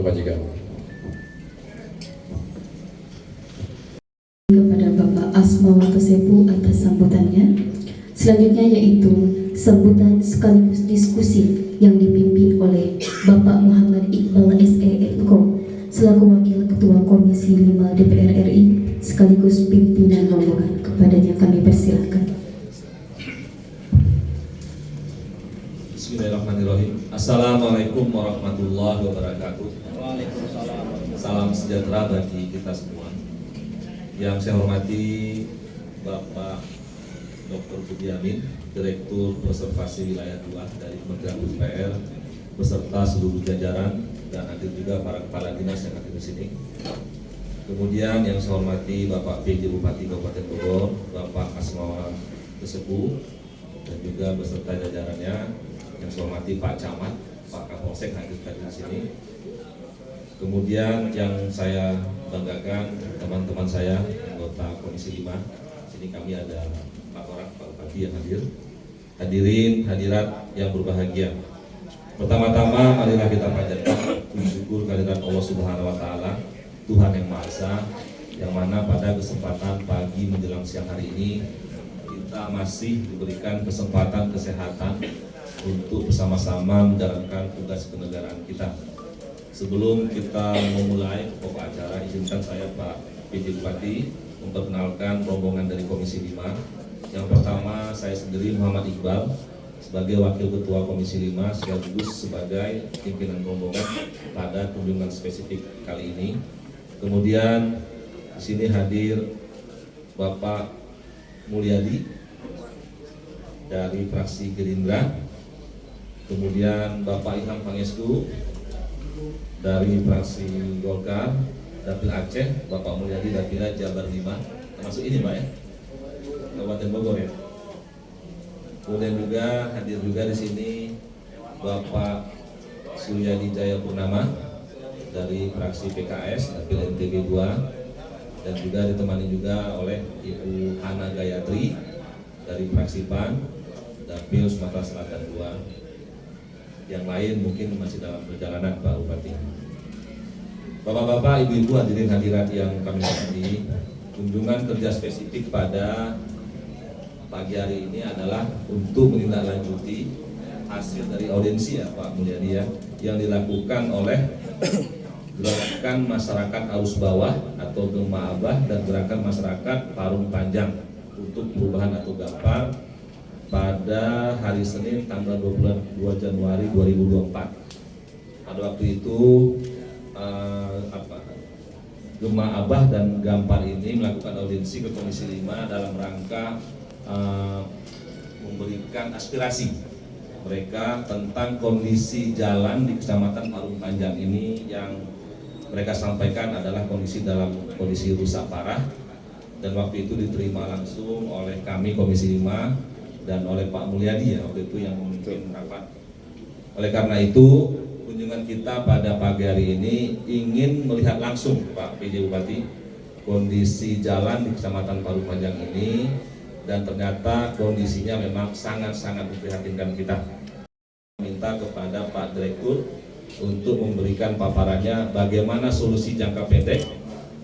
Majikan. Kepada Bapak Asmawanto Sepu atas sambutannya. Selanjutnya yaitu sambutan sekaligus diskusi yang dipimpin oleh Bapak Muhammad Iqbal SE.Ko selaku Wakil Ketua Komisi 5 DPR RI sekaligus pimpinan rombongan. Kepadanya kami persilakan. Bismillahirrahmanirrahim. Assalamualaikum warahmatullahi wabarakatuh. Waalaikumsalam. Salam sejahtera bagi kita semua. Yang saya hormati Bapak Dr. Budiamin, Direktur Konservasi Wilayah 2 dari Kementerian PUPR, beserta seluruh jajaran dan hadir juga para kepala dinas yang hadir di sini. Kemudian yang saya hormati Bapak PJ Bupati Kabupaten Bogor, Bapak Asmawanto Sepu, dan juga beserta jajarannya. Yang saya hormati Pak Camat, Pak Kapolsek hadir di sini. Kemudian yang saya banggakan teman-teman saya anggota Komisi 5. Sini kami ada 4 orang Pak Bupati yang hadir. Hadirin hadirat yang berbahagia. Pertama-tama marilah kita panjatkan puji syukur kehadirat Allah Subhanahu wa taala, Tuhan yang Maha Esa, yang mana pada kesempatan pagi menjelang siang hari ini kita masih diberikan kesempatan kesehatan untuk bersama-sama menjalankan tugas kenegaraan kita. Sebelum kita memulai pokok acara, izinkan saya Pak PJ Bupati memperkenalkan rombongan dari Komisi 5. Yang pertama, saya sendiri Muhammad Iqbal sebagai Wakil Ketua Komisi 5 sekaligus sebagai pimpinan rombongan pada kunjungan spesifik kali ini. Kemudian di sini hadir Bapak Mulyadi dari fraksi Gerindra. Kemudian Bapak Ilham Pangestu dari fraksi Golkar, Dapil Aceh, Bapak Mulyadi Dapil Jabar 5, termasuk ini Pak ya, Kabupaten Bogor ya. Kemudian juga hadir juga di sini Bapak Suryadi Jaya Purnama dari fraksi PKS Dapil NTB 2, dan juga ditemani juga oleh Ibu Hana Gayatri dari fraksi PAN Dapil Sumatera Selatan 2. Yang lain mungkin masih dalam perjalanan Pak Bupati. Bapak-bapak, ibu-ibu, hadirin hadirat yang kami hormati, kunjungan kerja spesifik pada pagi hari ini adalah untuk menindaklanjuti hasil dari audiensi ya Pak Mulyadi ya, yang dilakukan oleh gerakan masyarakat arus bawah atau Gema Abah dan gerakan masyarakat Parung Panjang untuk perubahan atau GAPAR pada hari Senin tanggal 22 Januari 2024. Pada waktu itu Gema Abah dan GAPAR ini melakukan audiensi ke Komisi 5 dalam rangka memberikan aspirasi mereka tentang kondisi jalan di Kecamatan Parung Panjang ini. Yang mereka sampaikan adalah dalam kondisi rusak parah, dan waktu itu diterima langsung oleh kami Komisi 5 dan oleh Pak Mulyadi ya waktu itu yang memimpin rapat. Oleh karena itu kunjungan kita pada pagi hari ini ingin melihat langsung Pak PJ Bupati kondisi jalan di Kecamatan Parung Panjang ini, dan ternyata kondisinya memang sangat-sangat memprihatinkan kita. Minta kepada Pak Direktur untuk memberikan paparannya bagaimana solusi jangka pendek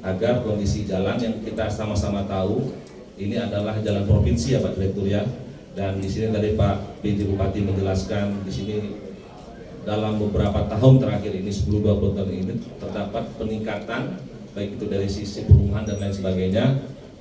agar kondisi jalan yang kita sama-sama tahu ini adalah jalan provinsi ya Pak Direktur ya. Dan di sini tadi Pak PJ Bupati menjelaskan di sini dalam beberapa tahun terakhir ini 10-20 tahun ini terdapat peningkatan baik itu dari sisi perumahan dan lain sebagainya.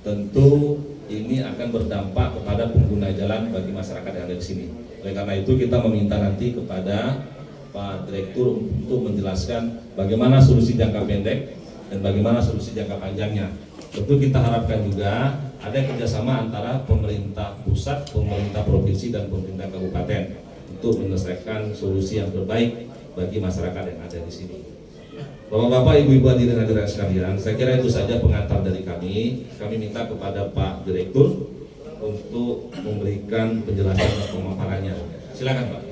Tentu ini akan berdampak kepada pengguna jalan bagi masyarakat yang ada di sini. Oleh karena itu kita meminta nanti kepada Pak Direktur untuk menjelaskan bagaimana solusi jangka pendek dan bagaimana solusi jangka panjangnya. Tentu kita harapkan juga ada kerjasama antara pemerintah pusat, pemerintah provinsi, dan pemerintah kabupaten untuk menyelesaikan solusi yang terbaik bagi masyarakat yang ada di sini. Bapak-bapak, ibu-ibu, hadirin hadirat sekalian, saya kira itu saja pengantar dari kami. Kami minta kepada Pak Direktur untuk memberikan penjelasan dan pemaparannya. Silakan Pak.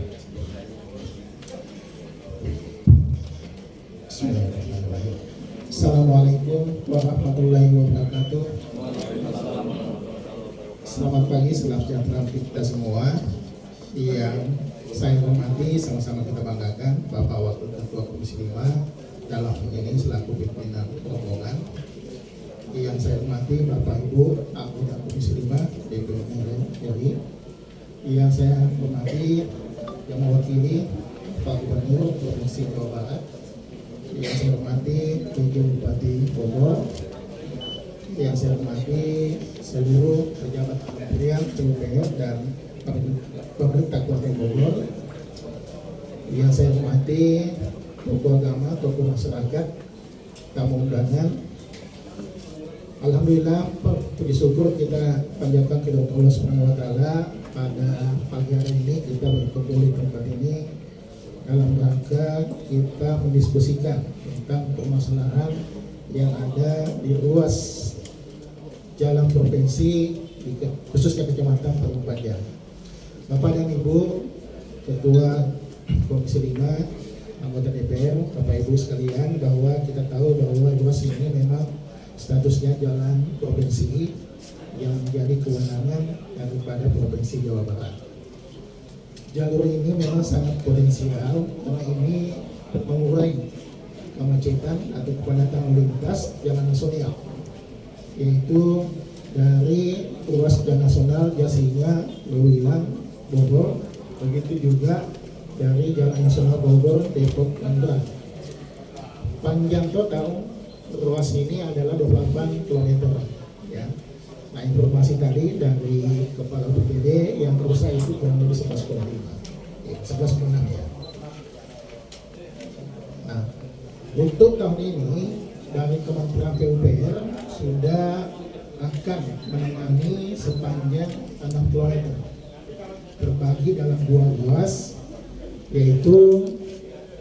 Assalamualaikum warahmatullahi wabarakatuh. Selamat pagi, salam sejahtera kita semua. Yang saya hormati, sama-sama kita banggakan Bapak Wakil Ketua Komisi 5 dalam ini selaku pimpinan rombongan. Yang saya hormati Bapak Ibu anggota Komisi 5 DPR RI. Yang saya hormati yang mewakili Pak Gubernur Provinsi Jawa Barat. Yang saya hormati PJ Bupati Bogor. Yang saya hormati seluruh pejabat kementerian PUPR dan pemerintah Kabupaten Bogor. Yang saya hormati tokoh agama, tokoh masyarakat, tamu undangan. Alhamdulillah, puji syukur kita panjatkan kepada Allah Subhanahu wa taala pada pagi hari ini kita berkumpul di tempat ini dalam rangka kita mendiskusikan tentang permasalahan yang ada di ruas jalan provinsi khususnya Kecamatan Parung Panjang. Bapak dan Ibu Ketua Komisi 5, anggota DPR, Bapak Ibu sekalian, bahwa kita tahu bahwa ruas ini memang statusnya jalan provinsi yang menjadi kewenangan daripada Provinsi Jawa Barat. Jalur ini memang sangat potensial karena ini mengurai kemacetan atau kepadatan lalu lintas jalan nasional, yaitu dari ruas jalan nasional Jasinga, Lewilan, Bogor, begitu juga dari jalan nasional Bogor, Depok, Tangerang. Panjang total ruas ini adalah 28 km. Ya. Nah, informasi tadi dari Kepala BPD yang rusak itu kurang lebih 11,5, 11,6 ya. Nah, untuk tahun ini dari Kementerian PUPR sudah akan menangani sepanjang 6 km terbagi dalam 2 ruas, yaitu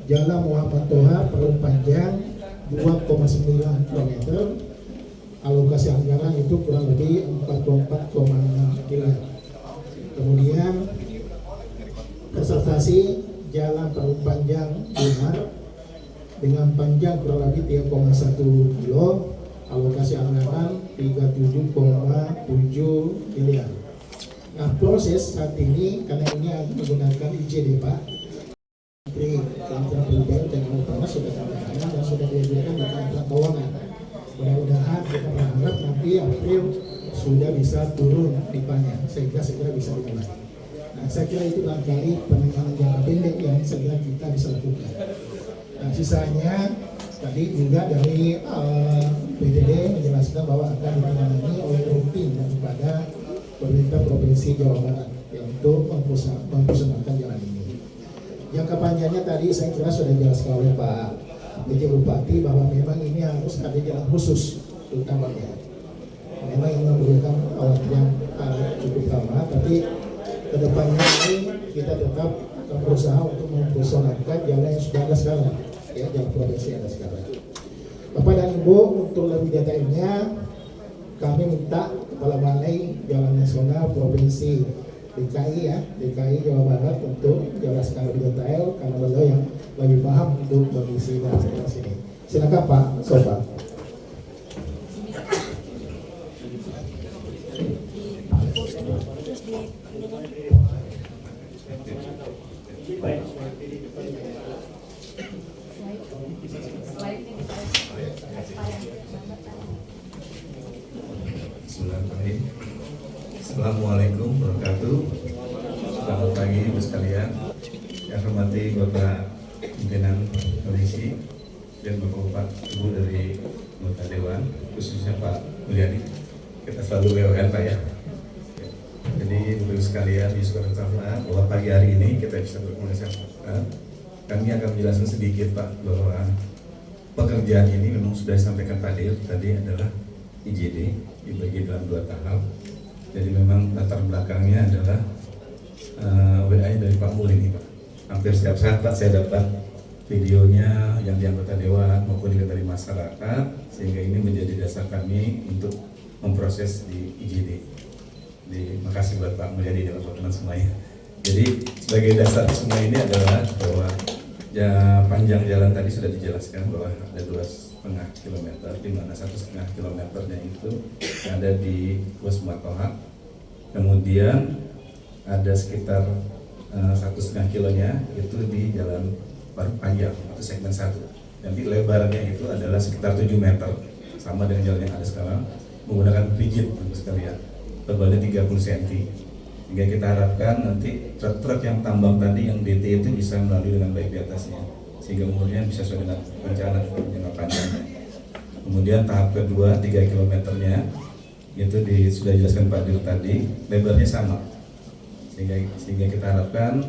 Jalan Muhammad Toha Parung Panjang 2,9 km, alokasi anggaran itu kurang lebih 44,6 miliar. Kemudian reservasi Jalan Parung Panjang Dumar dengan panjang kurang lebih 3,1 kilo, alokasi anggaran 37,7 miliar. Nah, proses saat ini karena ini menggunakan IJD Pak, Kementerian PUPR dan Kementerian sudah terangkan dan sudah diajukan di Kementerian Keuangan. Mudah-mudahan kita berharap nanti April sudah bisa turun tipanya sehingga segera bisa dimulai. Nah, saya kira itu barangkali penanganan jangka pendek yang segera kita bisa lakukan. Nah, sisanya tadi juga dari PDD menjelaskan bahwa akan ditangani oleh rutin daripada pemerintah Provinsi Jawa Barat untuk mempersembahkan jalan ini. Jangka panjangnya tadi saya kira sudah dijelaskan oleh Pak PJ Bupati bahwa memang ini harus ada jalan khusus utamanya. Memang ini memerlukan alat yang cukup lama, tapi kedepannya ini kita tetap akan berusaha untuk mempersembahkan jalan yang sudah ada sekarang, ya, jalan provinsi yang ada sekarang. Bapak dan Ibu, untuk lebih detailnya kami minta Kepala Balai Jalan Nasional Provinsi DKI ya, DKI Jawa Barat untuk jelaskan lebih detail karena beliau yang lebih paham untuk kondisi dan situasi ini. Silakan Pak Sofa. Bismillahirrahmanirrahim. Assalamualaikum warahmatullahi wabarakatuh. Selamat pagi Ibu sekalian. Yang hormati Bapak Pimpinan Komisi dan Bapak Ibu dari anggota Dewan, khususnya Pak Mulyadi. Kita selalu WWN Pak ya. Jadi Ibu sekalian di sekolah sama bahwa pagi hari ini kita bisa berkomunikasi. Kami akan menjelaskan sedikit Pak bahwa pekerjaan ini memang sudah disampaikan Pak Dir tadi adalah IJD dibagi dalam 2 tahap. Jadi memang latar belakangnya adalah WA-nya dari Pak Mul ini Pak. Hampir setiap saat Pak saya dapat videonya yang di anggota Dewan maupun juga dari masyarakat, sehingga ini menjadi dasar kami untuk memproses di IJD. Terima kasih buat Pak Mulyadi dan teman-teman semuanya. Jadi sebagai dasar semua ini adalah bahwa panjang jalan tadi sudah dijelaskan bahwa ada 2,5 km, di mana 1,5 kilometernya itu ada di Ruas Matoha, kemudian ada sekitar 1,5 kilonya itu di Jalan Parung Panjang, itu segmen 1. Nanti lebarnya itu adalah sekitar 7 meter, sama dengan jalan yang ada sekarang, menggunakan rigid sekalian, tebalnya 30 cm. Sehingga kita harapkan nanti truk-truk yang tambang tadi yang BT itu bisa melalui dengan baik di atasnya, sehingga umurnya bisa sesuai dengan rencana jangka panjangnya. Kemudian tahap kedua 3 kilometernya itu sudah dijelaskan Pak Dir tadi, lebarnya sama, sehingga kita harapkan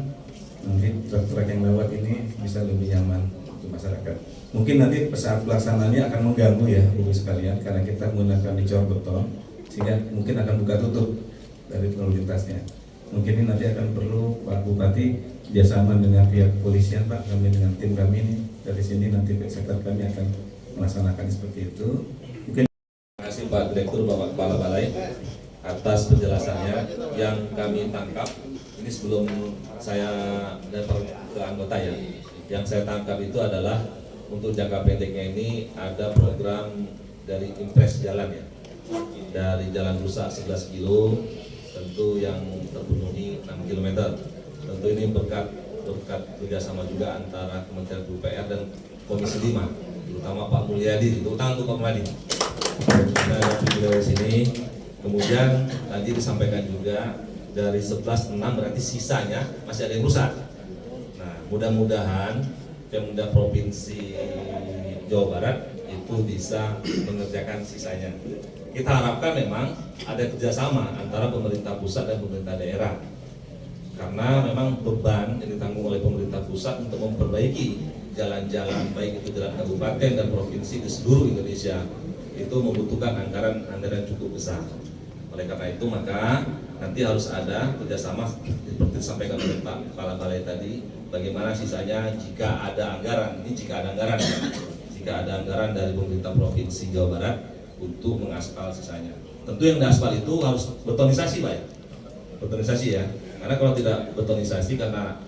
nanti truk-truk yang lewat ini bisa lebih nyaman untuk masyarakat. Mungkin nanti saat pelaksanaannya akan mengganggu ya Ibu sekalian, karena kita menggunakan dicor beton, sehingga mungkin akan buka tutup dari lalu lintasnya. Mungkin ini nanti akan perlu Pak Bupati kerjasama dengan pihak kepolisian, Pak, kami dengan tim kami ini dari sini nanti sektor kami akan melaksanakan seperti itu. Mungkin Terima kasih Pak Direktur, Bapak Kepala Balai atas penjelasannya yang kami tangkap. Ini sebelum saya datang ke anggota ya, yang saya tangkap itu adalah untuk jangka pendeknya ini ada program dari impres jalan ya, dari jalan rusak 11 kilo, tentu yang terpenuhi 6 km. Tentu ini berkat kerjasama juga antara Kementerian PUPR dan Komisi 5, terutama Pak Mulyadi, terutama untuk Pak Mulyadi. Nah, dari sini, kemudian tadi disampaikan juga dari 11.6 berarti sisanya masih ada yang rusak. Nah, mudah-mudahan Pemda Provinsi Jawa Barat itu bisa mengerjakan sisanya. Kita harapkan memang ada kerjasama antara pemerintah pusat dan pemerintah daerah, karena memang beban yang ditanggung oleh pemerintah pusat untuk memperbaiki jalan-jalan baik itu jalan kabupaten dan provinsi di seluruh Indonesia itu membutuhkan anggaran cukup besar. Oleh karena itu maka nanti harus ada kerjasama seperti disampaikan oleh Pak Kepala Balai tadi, bagaimana sisanya jika ada anggaran, jika ada anggaran dari pemerintah Provinsi Jawa Barat untuk mengaspal sisanya. Tentu yang diaspal itu harus betonisasi Pak ya, betonisasi ya, karena kalau tidak betonisasi karena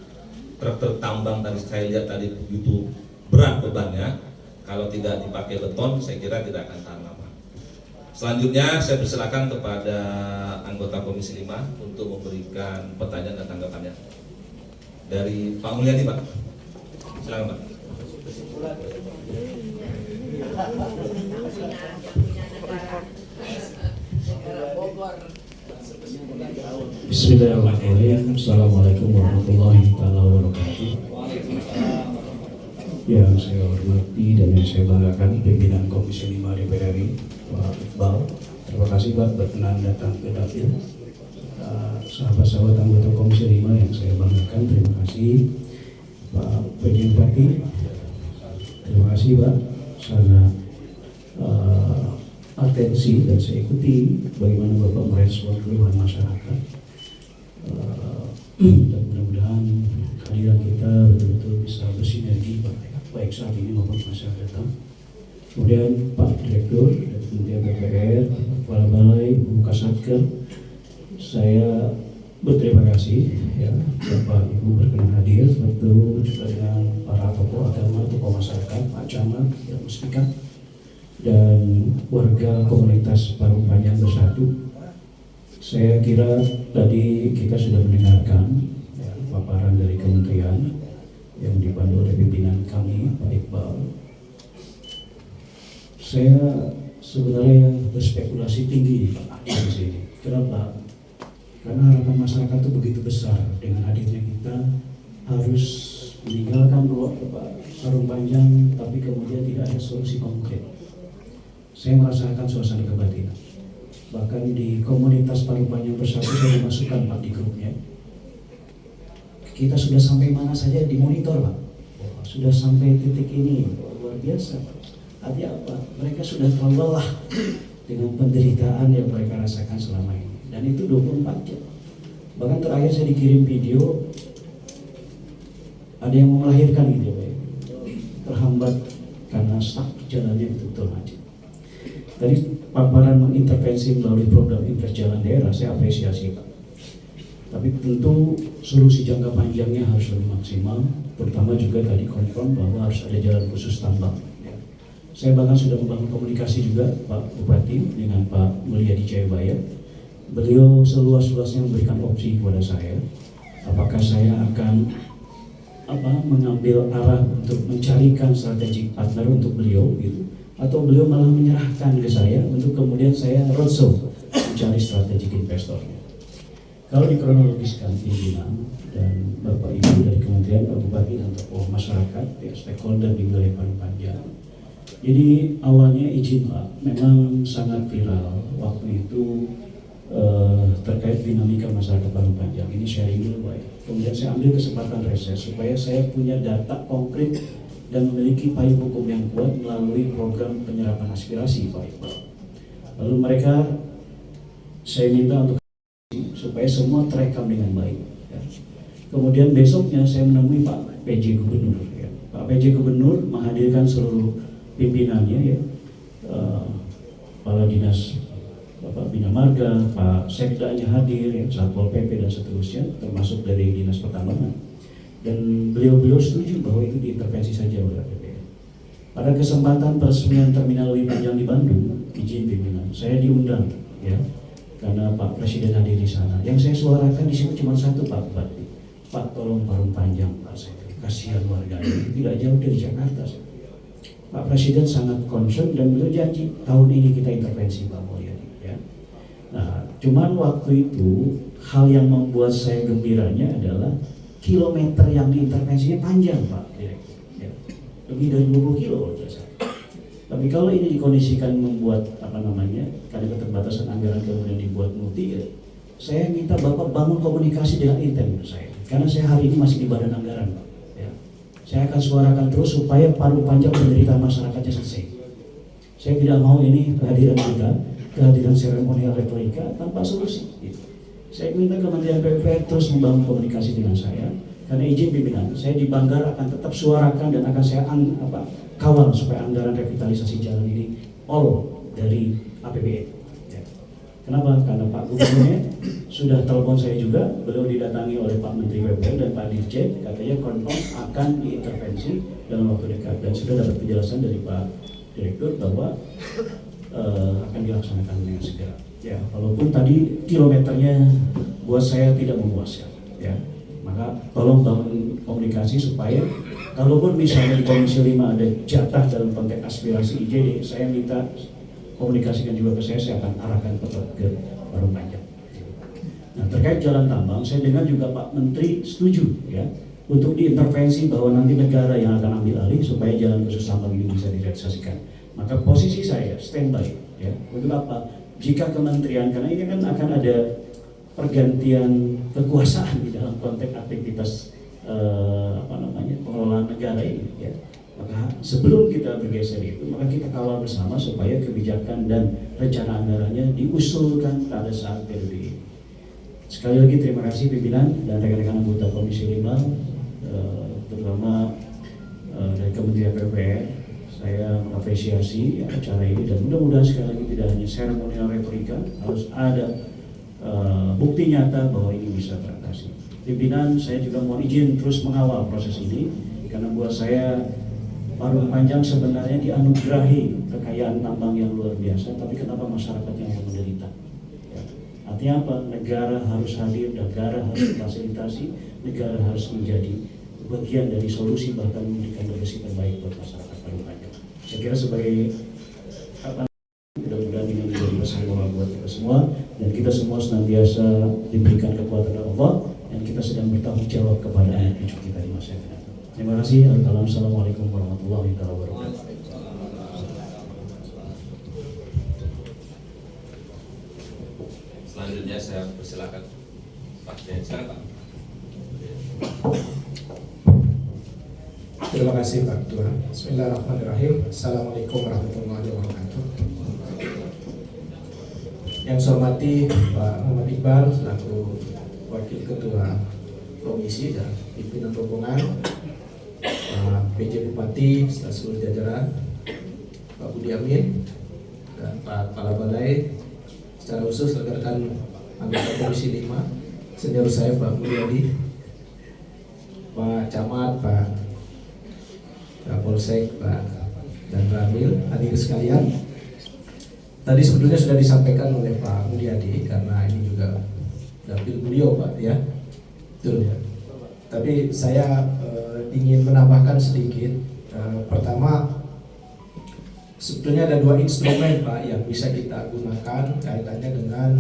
truk tambang tadi saya lihat tadi begitu berat bebannya, kalau tidak dipakai beton saya kira tidak akan tahan lama. Selanjutnya saya persilakan kepada anggota Komisi 5 untuk memberikan pertanyaan dan tanggapannya. Dari Pak Mulyadi Pak, silakan Pak. Bismillahirrahmanirrahim. Assalamualaikum warahmatullahi wabarakatuh. Yang saya hormati dan yang saya banggakan pimpinan Komisi 5 DPR RI, Pak Iqbal. Terima kasih Pak berkenan datang ke dapil. Sahabat-sahabat anggota Komisi 5 yang saya banggakan, terima kasih Pak Pj Bupati. Terima kasih Pak, sangat atensi dan saya ikuti bagaimana Bapak merespon keluhan masyarakat. Dan mudah-mudahan kehadiran kita betul-betul bisa bersinergi baik saat ini maupun masa datang. Kemudian Pak Direktur dan Kementerian PUPR, Kepala Balai, Bu Kasatker, saya berterima kasih ya Bapak Ibu berkenan hadir, tentu dengan para tokoh agama, tokoh masyarakat, Pak Camat, yang Muspika, dan warga komunitas Parung Panjang Bersatu. Saya kira tadi kita sudah mendengarkan ya, paparan dari kementerian yang dipandu oleh pimpinan kami, Pak Iqbal. Saya sebenarnya berspekulasi tinggi Pak di sini. Kenapa? Karena harapan masyarakat itu begitu besar dengan hadirnya kita harus meninggalkan Parung Panjang, tapi kemudian tidak ada solusi konkret. Saya merasakan suasana kebatinan. Bahkan di komunitas Parung Panjang Bersatu saya dimasukkan Pak di grupnya. Kita sudah sampai mana saja dimonitor Pak. Sudah sampai titik ini, luar biasa. Artinya apa? Mereka sudah terlalu lelah dengan penderitaan yang mereka rasakan selama ini. Dan itu 24 jam. Bahkan terakhir saya dikirim video, ada yang mau melahirkan gitu Pak. Terhambat karena stuck jalannya betul-betul macet. Tadi paparan mengintervensi melalui program impres jalan daerah, saya apresiasi Pak. Tapi tentu solusi jangka panjangnya harus lebih maksimal, terutama juga tadi confirm bahwa harus ada jalan khusus tambang. Ya. Saya bahkan sudah membangun komunikasi juga Pak Bupati dengan Pak Mulyadi Jayabaya. Beliau seluas-luasnya memberikan opsi kepada saya, apakah saya akan mengambil arah untuk mencarikan strategic partner untuk beliau gitu, atau beliau malah menyerahkan ke saya untuk kemudian saya roadshow mencari strategic investornya. Kalau dikronologiskan pimpinan dan Bapak Ibu dari Kementerian, Pak Bupati dan tokoh masyarakat, ya, stakeholder di wilayah Parung Panjang. Jadi awalnya izin Pak, memang sangat viral waktu itu terkait dinamika masyarakat Parung Panjang. Ini sharing dulu Pak. Kemudian saya ambil kesempatan reses supaya saya punya data konkret dan memiliki payung hukum yang kuat melalui program penyerapan aspirasi Pak. Lalu mereka saya minta untuk supaya semua terekam dengan baik. Ya. Kemudian besoknya saya menemui Pak PJ Gubernur. Ya. Pak PJ Gubernur menghadirkan seluruh pimpinannya, ya, Kepala Dinas Bapak Bina Marga, Pak Sekdanya hadir, ya, Satpol PP dan seterusnya, termasuk dari Dinas Pertambangan. Dan beliau setuju bahwa itu diintervensi saja oleh APBN. Pada kesempatan peresmian terminal lebih panjang di Bandung, izin pimpinan, saya diundang, ya. Karena Pak Presiden hadir di sana. Yang saya suarakan di situ cuma satu Pak Bupati. Pak tolong Parung Panjang Pak, saya kasihan warganya, tidak jauh dari Jakarta. Pak Presiden sangat concern dan beliau janji tahun ini kita intervensi Pak Mulyadi. Ya. Nah, cuman waktu itu hal yang membuat saya gembiranya adalah kilometer yang diintervensinya panjang Pak Direktur. Ya. Lebih dari 20 kilo jasa. Tapi kalau ini dikondisikan membuat karena keterbatasan anggaran kemudian dibuat multi, ya, saya minta Bapak bangun komunikasi dengan intent saya. Karena saya hari ini masih di badan anggaran Pak. Ya. Saya akan suarakan terus supaya Parung Panjang penderitaan masyarakatnya selesai. Saya tidak mau ini kehadiran seremonial retorika tanpa solusi. Gitu. Saya minta Kementerian PUPR terus membangun komunikasi dengan saya. Karena izin pimpinan, saya di Banggar akan tetap suarakan dan akan saya kawal supaya anggaran revitalisasi jalan ini all dari APBN. Ya. Kenapa? Karena Pak Gubernurnya sudah telepon saya juga, beliau didatangi oleh Pak Menteri PUPR dan Pak Dirjen, katanya confirm akan diintervensi dalam waktu dekat dan sudah dapat penjelasan dari Pak Direktur bahwa akan dilaksanakan dengan segera. Ya, walaupun tadi kilometernya buat saya tidak memuaskan. Ya. Maka tolong bangun komunikasi supaya kalaupun misalnya di Komisi 5 ada jatah dalam konteks aspirasi IJD, saya minta komunikasikan juga ke saya akan arahkan ke Parung Panjang. Nah, terkait jalan tambang, saya dengar juga Pak Menteri setuju, ya, untuk diintervensi bahwa nanti negara yang akan ambil alih supaya jalan khusus tambang ini bisa direalisasikan. Maka posisi saya standby, ya, untuk apa? Jika kementerian, karena ini kan akan ada pergantian kekuasaan di dalam konteks aktivitas pengelolaan negara ini, ya. Maka sebelum kita bergeser itu, maka kita kawal bersama supaya kebijakan dan rencana anggarannya diusulkan pada saat periode ini. Sekali lagi terima kasih pimpinan dan rekan-rekan anggota Komisi 5, terutama dari Kementerian PUPR. Saya mengapresiasi acara ini dan mudah-mudahan sekali lagi tidak hanya seremonial retorika, harus ada bukti nyata bahwa ini bisa teratasi. Pimpinan, saya juga mohon izin terus mengawal proses ini karena buat saya Parung Panjang sebenarnya dianugerahi kekayaan tambang yang luar biasa, tapi kenapa masyarakatnya yang menderita? Ya. Artinya apa? Negara harus hadir, negara harus difasilitasi, negara harus menjadi bagian dari solusi bahkan memberikan legasi terbaik buat masyarakat Parung Panjang. Saya kira sebagai mudah-mudahan ini menjadi pesan moral buat kita semua dan kita semua senantiasa diberikan kekuatan dari Allah dan kita sedang bertanggung jawab kepada anak cucu kita di masa yang akan datang. Terima kasih. Assalamualaikum warahmatullahi wabarakatuh. Selanjutnya saya persilakan Pak Dirjen. Silakan Pak. Terima kasih Pak Ketua. Bismillahirrahmanirrahim. Assalamualaikum warahmatullahi wabarakatuh. Yang saya hormati Pak Muhammad Iqbal selaku Wakil Ketua Komisi dan pimpinan rombongan, Pak PJ Bupati serta seluruh jajaran, Pak Budi Amin dan Pak Kepala Balai, secara khusus rekan-rekan anggota Komisi 5, senior saya Pak Mulyadi, Pak Camat, Pak Kapolsek, Pak dan Ramil, hadirin sekalian. Tadi sebetulnya sudah disampaikan oleh Pak Mulyadi karena ini juga dapil beliau Pak, ya, betul ya. Tapi saya ingin menambahkan sedikit. Pertama, sebetulnya ada dua instrumen Pak yang bisa kita gunakan kaitannya dengan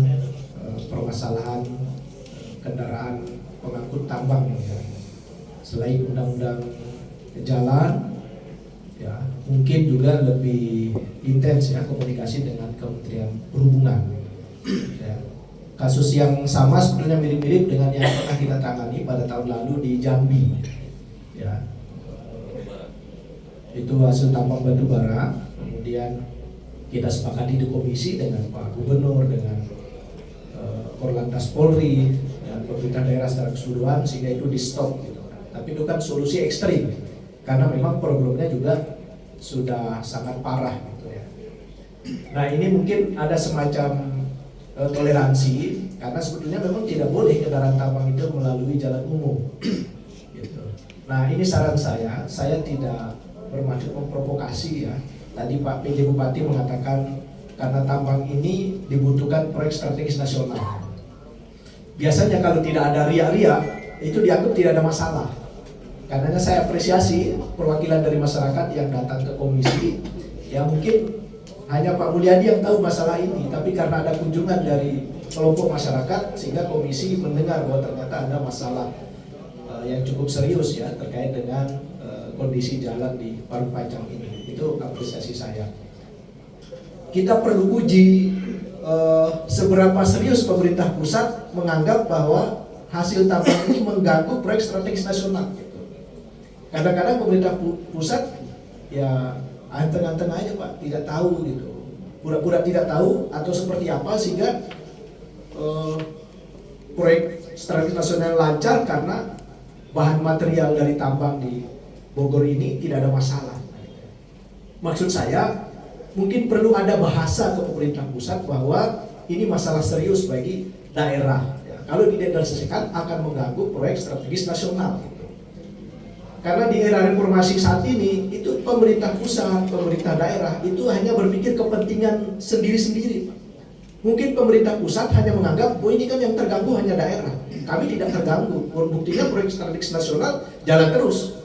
permasalahan kendaraan pengangkut tambang ya. Selain undang-undang jalan, ya mungkin juga lebih intens ya komunikasi dengan Kementerian Perhubungan. Ya. Kasus yang sama sebetulnya mirip-mirip dengan yang pernah kita tangani pada tahun lalu di Jambi. Ya. Itu hasil tambang batu bara. Kemudian kita sepakati di komisi dengan Pak Gubernur, dengan Korlantas Polri dan pemerintah daerah secara keseluruhan sehingga itu di stop gitu. Tapi itu kan solusi ekstrim karena memang problemnya juga sudah sangat parah gitu ya. Nah ini mungkin ada semacam toleransi karena sebetulnya memang tidak boleh kendaraan tambang itu melalui jalan umum gitu. Nah ini saran saya tidak bermaksud memprovokasi ya. Tadi Pak PJ Bupati mengatakan karena tambang ini dibutuhkan proyek strategis nasional. Biasanya kalau tidak ada ria-ria itu dianggap tidak ada masalah. Karena saya apresiasi perwakilan dari masyarakat yang datang ke komisi, ya mungkin hanya Pak Mulyadi yang tahu masalah ini, tapi karena ada kunjungan dari kelompok masyarakat sehingga komisi mendengar bahwa ternyata ada masalah yang cukup serius ya terkait dengan kondisi jalan di Parungpanjang ini. Itu apresiasi saya. Kita perlu uji seberapa serius pemerintah pusat menganggap bahwa hasil tambang ini mengganggu proyek strategis nasional. Kadang-kadang pemerintah pusat ya anteng-anteng aja Pak, tidak tahu gitu, pura-pura tidak tahu atau seperti apa sehingga proyek strategis nasional lancar karena bahan material dari tambang di Bogor ini tidak ada masalah. Maksud saya mungkin perlu ada bahasa ke pemerintah pusat bahwa ini masalah serius bagi daerah. Ya, kalau didelegasikan akan mengganggu proyek strategis nasional. Karena di era reformasi saat ini itu pemerintah pusat, pemerintah daerah itu hanya berpikir kepentingan sendiri-sendiri. Mungkin pemerintah pusat hanya menganggap bahwa ini kan yang terganggu hanya daerah. Kami tidak terganggu. Buktinya proyek strategis nasional jalan terus.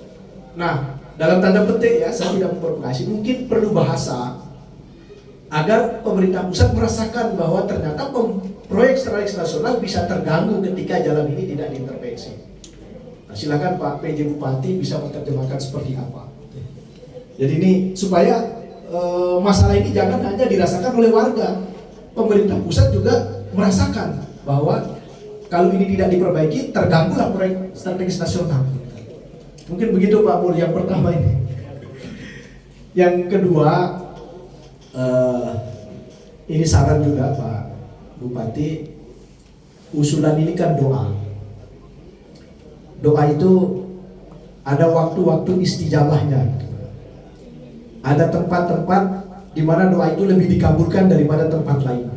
Nah, dalam tanda petik ya, saya tidak memprovokasi. Mungkin perlu bahasa agar pemerintah pusat merasakan bahwa ternyata proyek strategis nasional bisa terganggu ketika jalan ini tidak diintervensi. Silakan Pak PJ Bupati bisa menerjemahkan seperti apa. Jadi ini supaya masalah ini jangan hanya dirasakan oleh warga, pemerintah pusat juga merasakan bahwa kalau ini tidak diperbaiki terganggulah proyek strategis nasional. Mungkin begitu Pak Pur yang pertama ini. Yang kedua, ini saran juga Pak Bupati, usulan ini kan doa. Doa itu ada waktu-waktu istijabahnya. Ada tempat-tempat di mana doa itu lebih dikabulkan daripada tempat lain.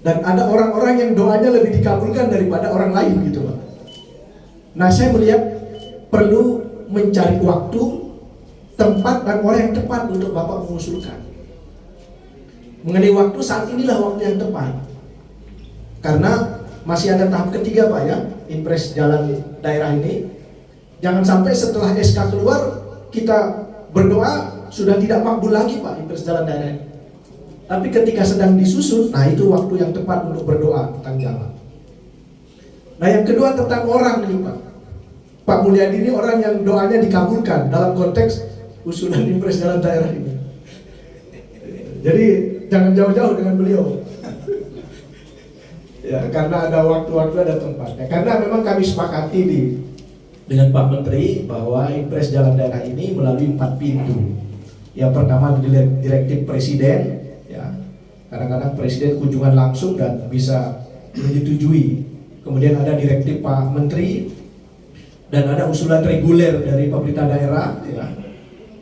Dan ada orang-orang yang doanya lebih dikabulkan daripada orang lain gitu Pak. Nah saya melihat perlu mencari waktu, tempat dan orang yang tepat untuk Bapak mengusulkan. Mengenai waktu, saat inilah waktu yang tepat. Karena masih ada tahap ketiga Pak ya, impres jalan daerah ini. Jangan sampai setelah SK keluar kita berdoa sudah tidak makbul lagi Pak impres jalan daerah ini. Tapi ketika sedang disusun, nah itu waktu yang tepat untuk berdoa tentang jalan. Nah yang kedua tentang orang nih Pak. Pak Mulyadi ini orang yang doanya dikabulkan dalam konteks usulan impres jalan daerah ini. Jadi jangan jauh-jauh dengan beliau. Ya, karena ada waktu-waktu, ada tempatnya. Karena memang kami sepakati dengan Pak Menteri bahwa impres jalan daerah ini melalui 4 pintu. Yang pertama direktif Presiden, ya. Kadang-kadang Presiden kunjungan langsung dan bisa menyetujui. Kemudian ada direktif Pak Menteri dan ada usulan reguler dari pemerintah daerah, ya.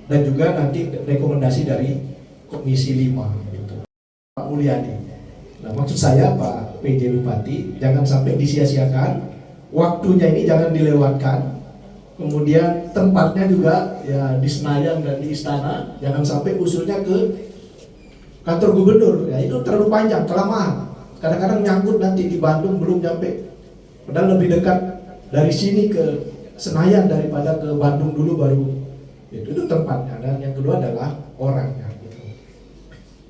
Dan juga nanti rekomendasi dari Komisi 5 gitu. Pak Mulyadi. Nah, maksud saya Pak PJ Bupati jangan sampai disia-siakan, waktunya ini jangan dilewatkan. Kemudian tempatnya juga ya di Senayan dan di Istana, jangan sampai usulnya ke kantor gubernur. Ya itu terlalu panjang, kelamaan. Kadang-kadang nyangkut nanti di Bandung belum sampai. Padahal lebih dekat dari sini ke Senayan daripada ke Bandung dulu baru itu tempatnya. Dan yang kedua adalah orangnya gitu.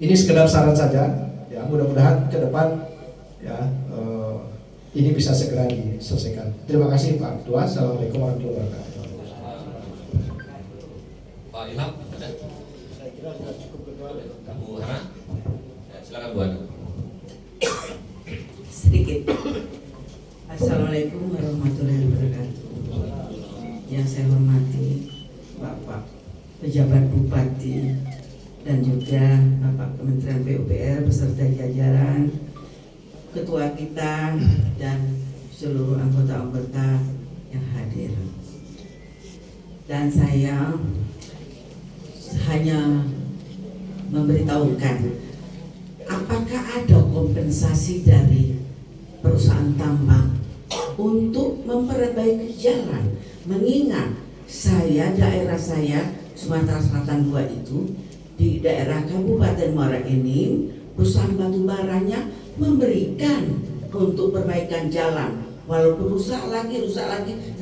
Ini sekedar saran saja ya, mudah-mudahan ke depan ya ini bisa segera diselesaikan. Terima kasih Pak Ketua. Assalamualaikum warahmatullahi wabarakatuh. Pak Ilham, ada? Saya kira sudah cukup ketua. Bu Hana? Ya, silakan Bu Hana. Sedikit. Assalamualaikum warahmatullahi wabarakatuh. Yang saya hormati Bapak Pejabat Bupati dan juga Bapak Kementerian PUPR beserta jajaran, ketua kita dan seluruh anggota-anggota yang hadir. Dan saya hanya memberitahukan apakah ada kompensasi dari perusahaan tambang untuk memperbaiki jalan, mengingat daerah saya Sumatera Selatan 2 itu di daerah Kabupaten Muara Enim, perusahaan batu baranya memberikan untuk perbaikan jalan, walaupun rusak lagi,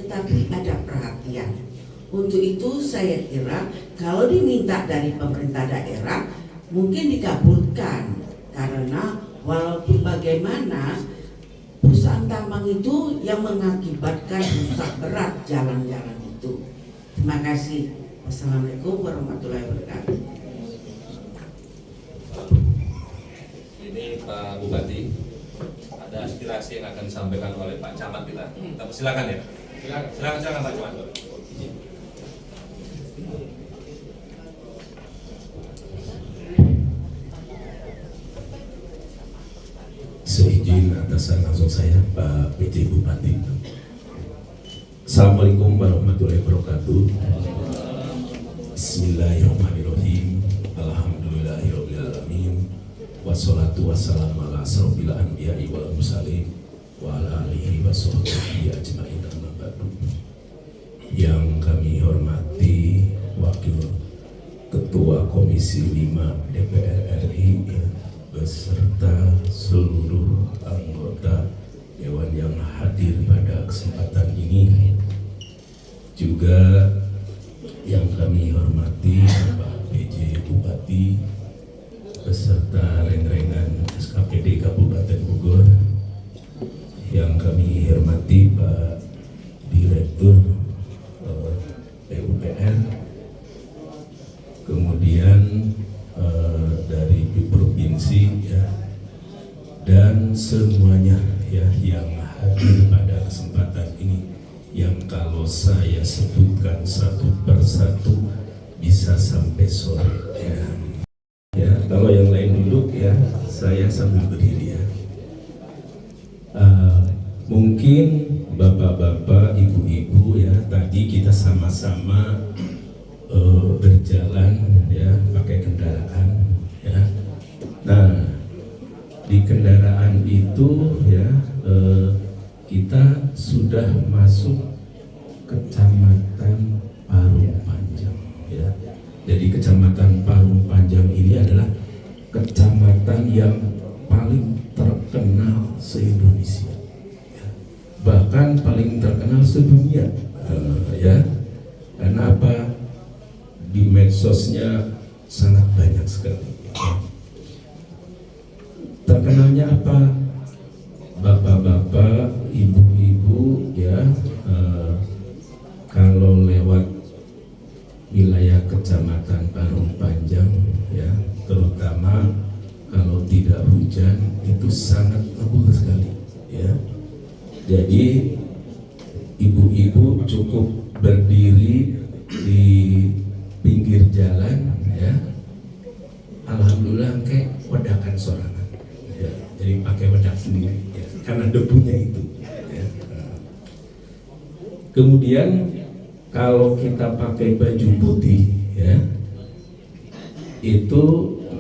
tetapi ada perhatian. Untuk itu saya kira kalau diminta dari pemerintah daerah mungkin dikabulkan, karena walaupun bagaimana perusahaan tambang itu yang mengakibatkan rusak berat jalan-jalan itu. Terima kasih. Wassalamualaikum warahmatullahi wabarakatuh. Ini Pak Bupati, ada aspirasi yang akan disampaikan oleh Pak Camat kita. Kita persilakan ya. Silakan Pak Camat. Seizin atasan langsung saya Pak PJ Bupati. Assalamualaikum warahmatullahi wabarakatuh. Bismillahirrahmanirrahim. Alhamdulillahirabbil alamin. Wassalatu wassalamu ala asrofil anbiya'i wal mursalin wa ala alihi washabbihi ajmain amma ba'du. Yang kami hormati Wakil Ketua Komisi 5 DPR RI beserta seluruh anggota Dewan yang hadir pada kesempatan ini, juga yang kami hormati Pak PJ Bupati beserta reng-rengan SKPD Kabupaten Bogor, yang kami hormati Pak Direktur PUPR, kemudian dari provinsi ya, dan semuanya ya yang hadir pada kesempatan ini, yang kalau saya sebutkan satu persatu bisa sampai sore ya. Ya, kalau yang lain duduk ya, saya sambil berdiri ya. Mungkin bapak-bapak, ibu-ibu ya, tadi kita sama-sama berjalan ya, pakai kendaraan ya. Nah, di kendaraan itu ya, kita sudah masuk Kecamatan Parung Panjang ya. Jadi Kecamatan Parung Panjang ini adalah kecamatan yang paling terkenal se-Indonesia ya. Bahkan paling terkenal sedunia ya. Karena apa? Di medsosnya sangat banyak sekali ya. Terkenalnya apa? Bapak-bapak, ibu-ibu ya, kalau lewat wilayah Kecamatan Parung Panjang ya, terutama kalau tidak hujan itu sangat ngebul sekali ya. Jadi ibu-ibu cukup berdiri di pinggir jalan ya, alhamdulillah kayak wedakan sorangan ya. Jadi pakai wedak sendiri ya, karena debunya itu ya. Kemudian kalau kita pakai baju putih ya, itu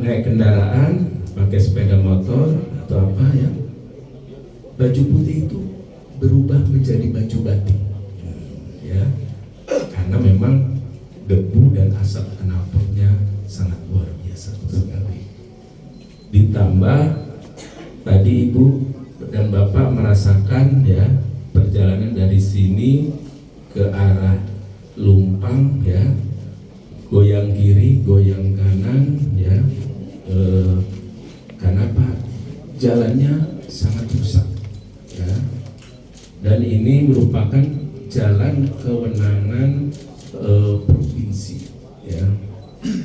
naik kendaraan, pakai sepeda motor atau apa ya, baju putih itu berubah menjadi baju batik ya, karena memang debu dan asap knalpotnya sangat luar biasa sekali. Ditambah tadi ibu dan bapak merasakan ya, perjalanan dari sini ke arah Lumpang ya, goyang kiri, goyang kanan ya, karena apa? Jalannya sangat rusak ya, dan ini merupakan jalan kewenangan provinsi ya,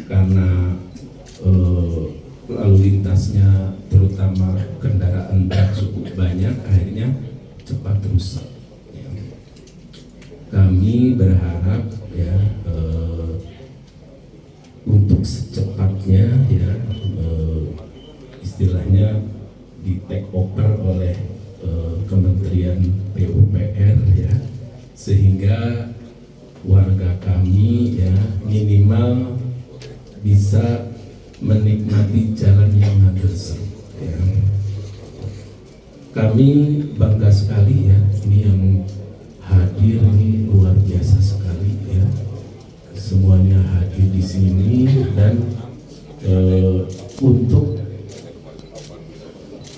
karena lalu lintasnya terutama kendaraan berat cukup banyak, akhirnya cepat rusak ya. Kami berharap ya untuk secepatnya ya istilahnya di take over oleh Kementerian PUPR ya, sehingga warga kami ya minimal bisa menikmati jalan yang hadir ya. Kami bangga sekali ya, ini yang hadir ini luar biasa sekali ya, semuanya hadir di sini dan untuk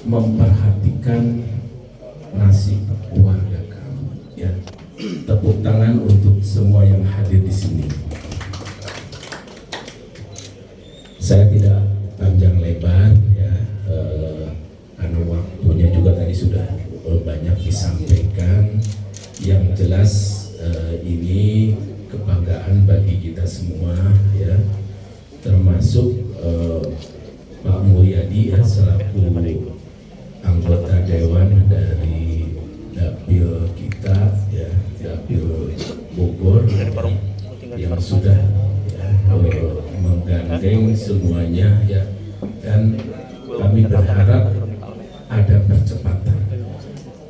memperhatikan nasib warga kami ya. Tepuk tangan untuk semua yang hadir di sini. Saya tidak panjang lebar ya, karena waktunya juga tadi sudah banyak disampaikan. Yang jelas ini kebanggaan bagi kita semua ya, termasuk Pak Mulyadi ya selaku anggota dewan dari dapil kita ya, dapil Bogor yang sudah ya, menggandeng semuanya ya, dan kami berharap ada percepatan.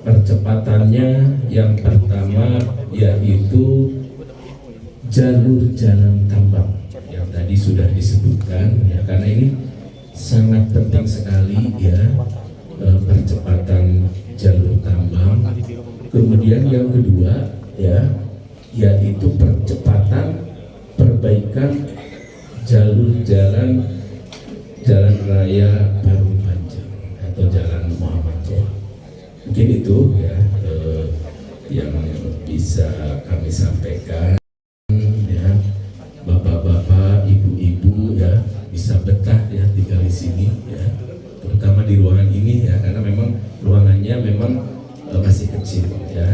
Percepatannya yang pertama yaitu jalur jalan tambang yang tadi sudah disebutkan ya, karena ini sangat penting sekali ya, percepatan jalur tambang. Kemudian yang kedua ya, yaitu percepatan perbaikan jalur jalan raya Parung Panjang atau Jalan Muhammad Toha. Mungkin itu ya yang bisa kami sampaikan ya. Bapak-bapak, ibu-ibu ya bisa betah ya tinggal di sini ya, terutama di ruangan ini ya, karena memang ruangannya memang masih kecil ya.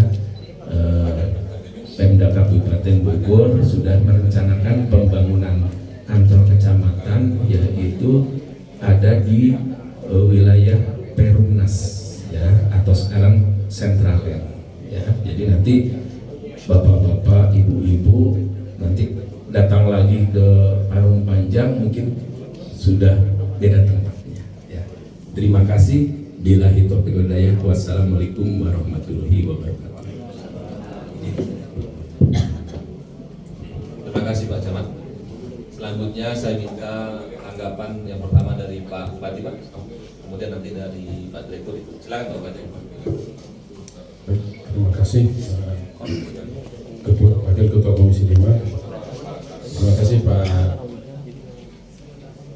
Pemda Kabupaten Bogor sudah merencanakan pembangunan kantor kecamatan, yaitu ada di wilayah Perumnas ya, atau sekarang Sentraland ya. Jadi nanti bapak-bapak, ibu-ibu nanti datang lagi ke Parung Panjang mungkin sudah beda tempatnya ya. Terima kasih. Billahi taufiq wal hidayah. Wassalamualaikum warahmatullahi wabarakatuh. Terima kasih Pak Camat. Selanjutnya saya minta tanggapan yang pertama dari Pak Bupati, Pak. Kemudian nanti dari Pak Direktur. Silakan Pak Bupati. Terima kasih Wakil Ketua Komisi 5. Terima kasih Pak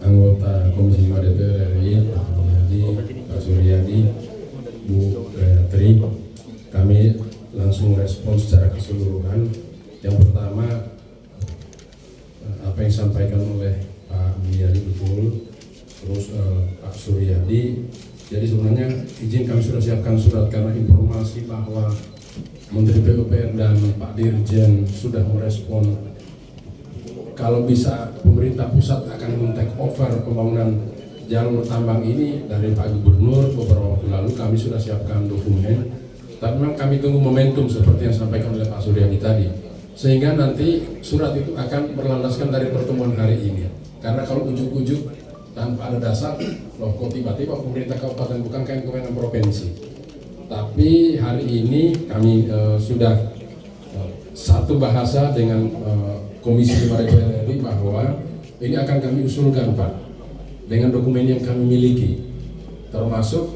Anggota Komisi 5 DPR RI, Pak Mulyadi, Pak Suryadi, Bu Gayatri. Kami langsung respon secara keseluruhan. Yang pertama, apa yang disampaikan oleh Pak Mulyadi betul, terus Pak Suryadi. Jadi sebenarnya izin kami sudah siapkan surat karena informasi bahwa Menteri PUPR dan Pak Dirjen sudah merespon kalau bisa pemerintah pusat akan men-take over pembangunan jalur tambang ini dari Pak Gubernur beberapa waktu lalu. Kami sudah siapkan dokumen, tapi memang kami tunggu momentum seperti yang disampaikan oleh Pak Suryadi tadi, sehingga nanti surat itu akan berlandaskan dari pertemuan hari ini. Karena kalau ujuk-ujuk tanpa ada dasar, loh kok tiba-tiba pemerintah kabupaten bukan kayak kewenangan provinsi. Tapi hari ini kami sudah satu bahasa dengan Komisi 5 DPR RI bahwa ini akan kami usulkan Pak dengan dokumen yang kami miliki, termasuk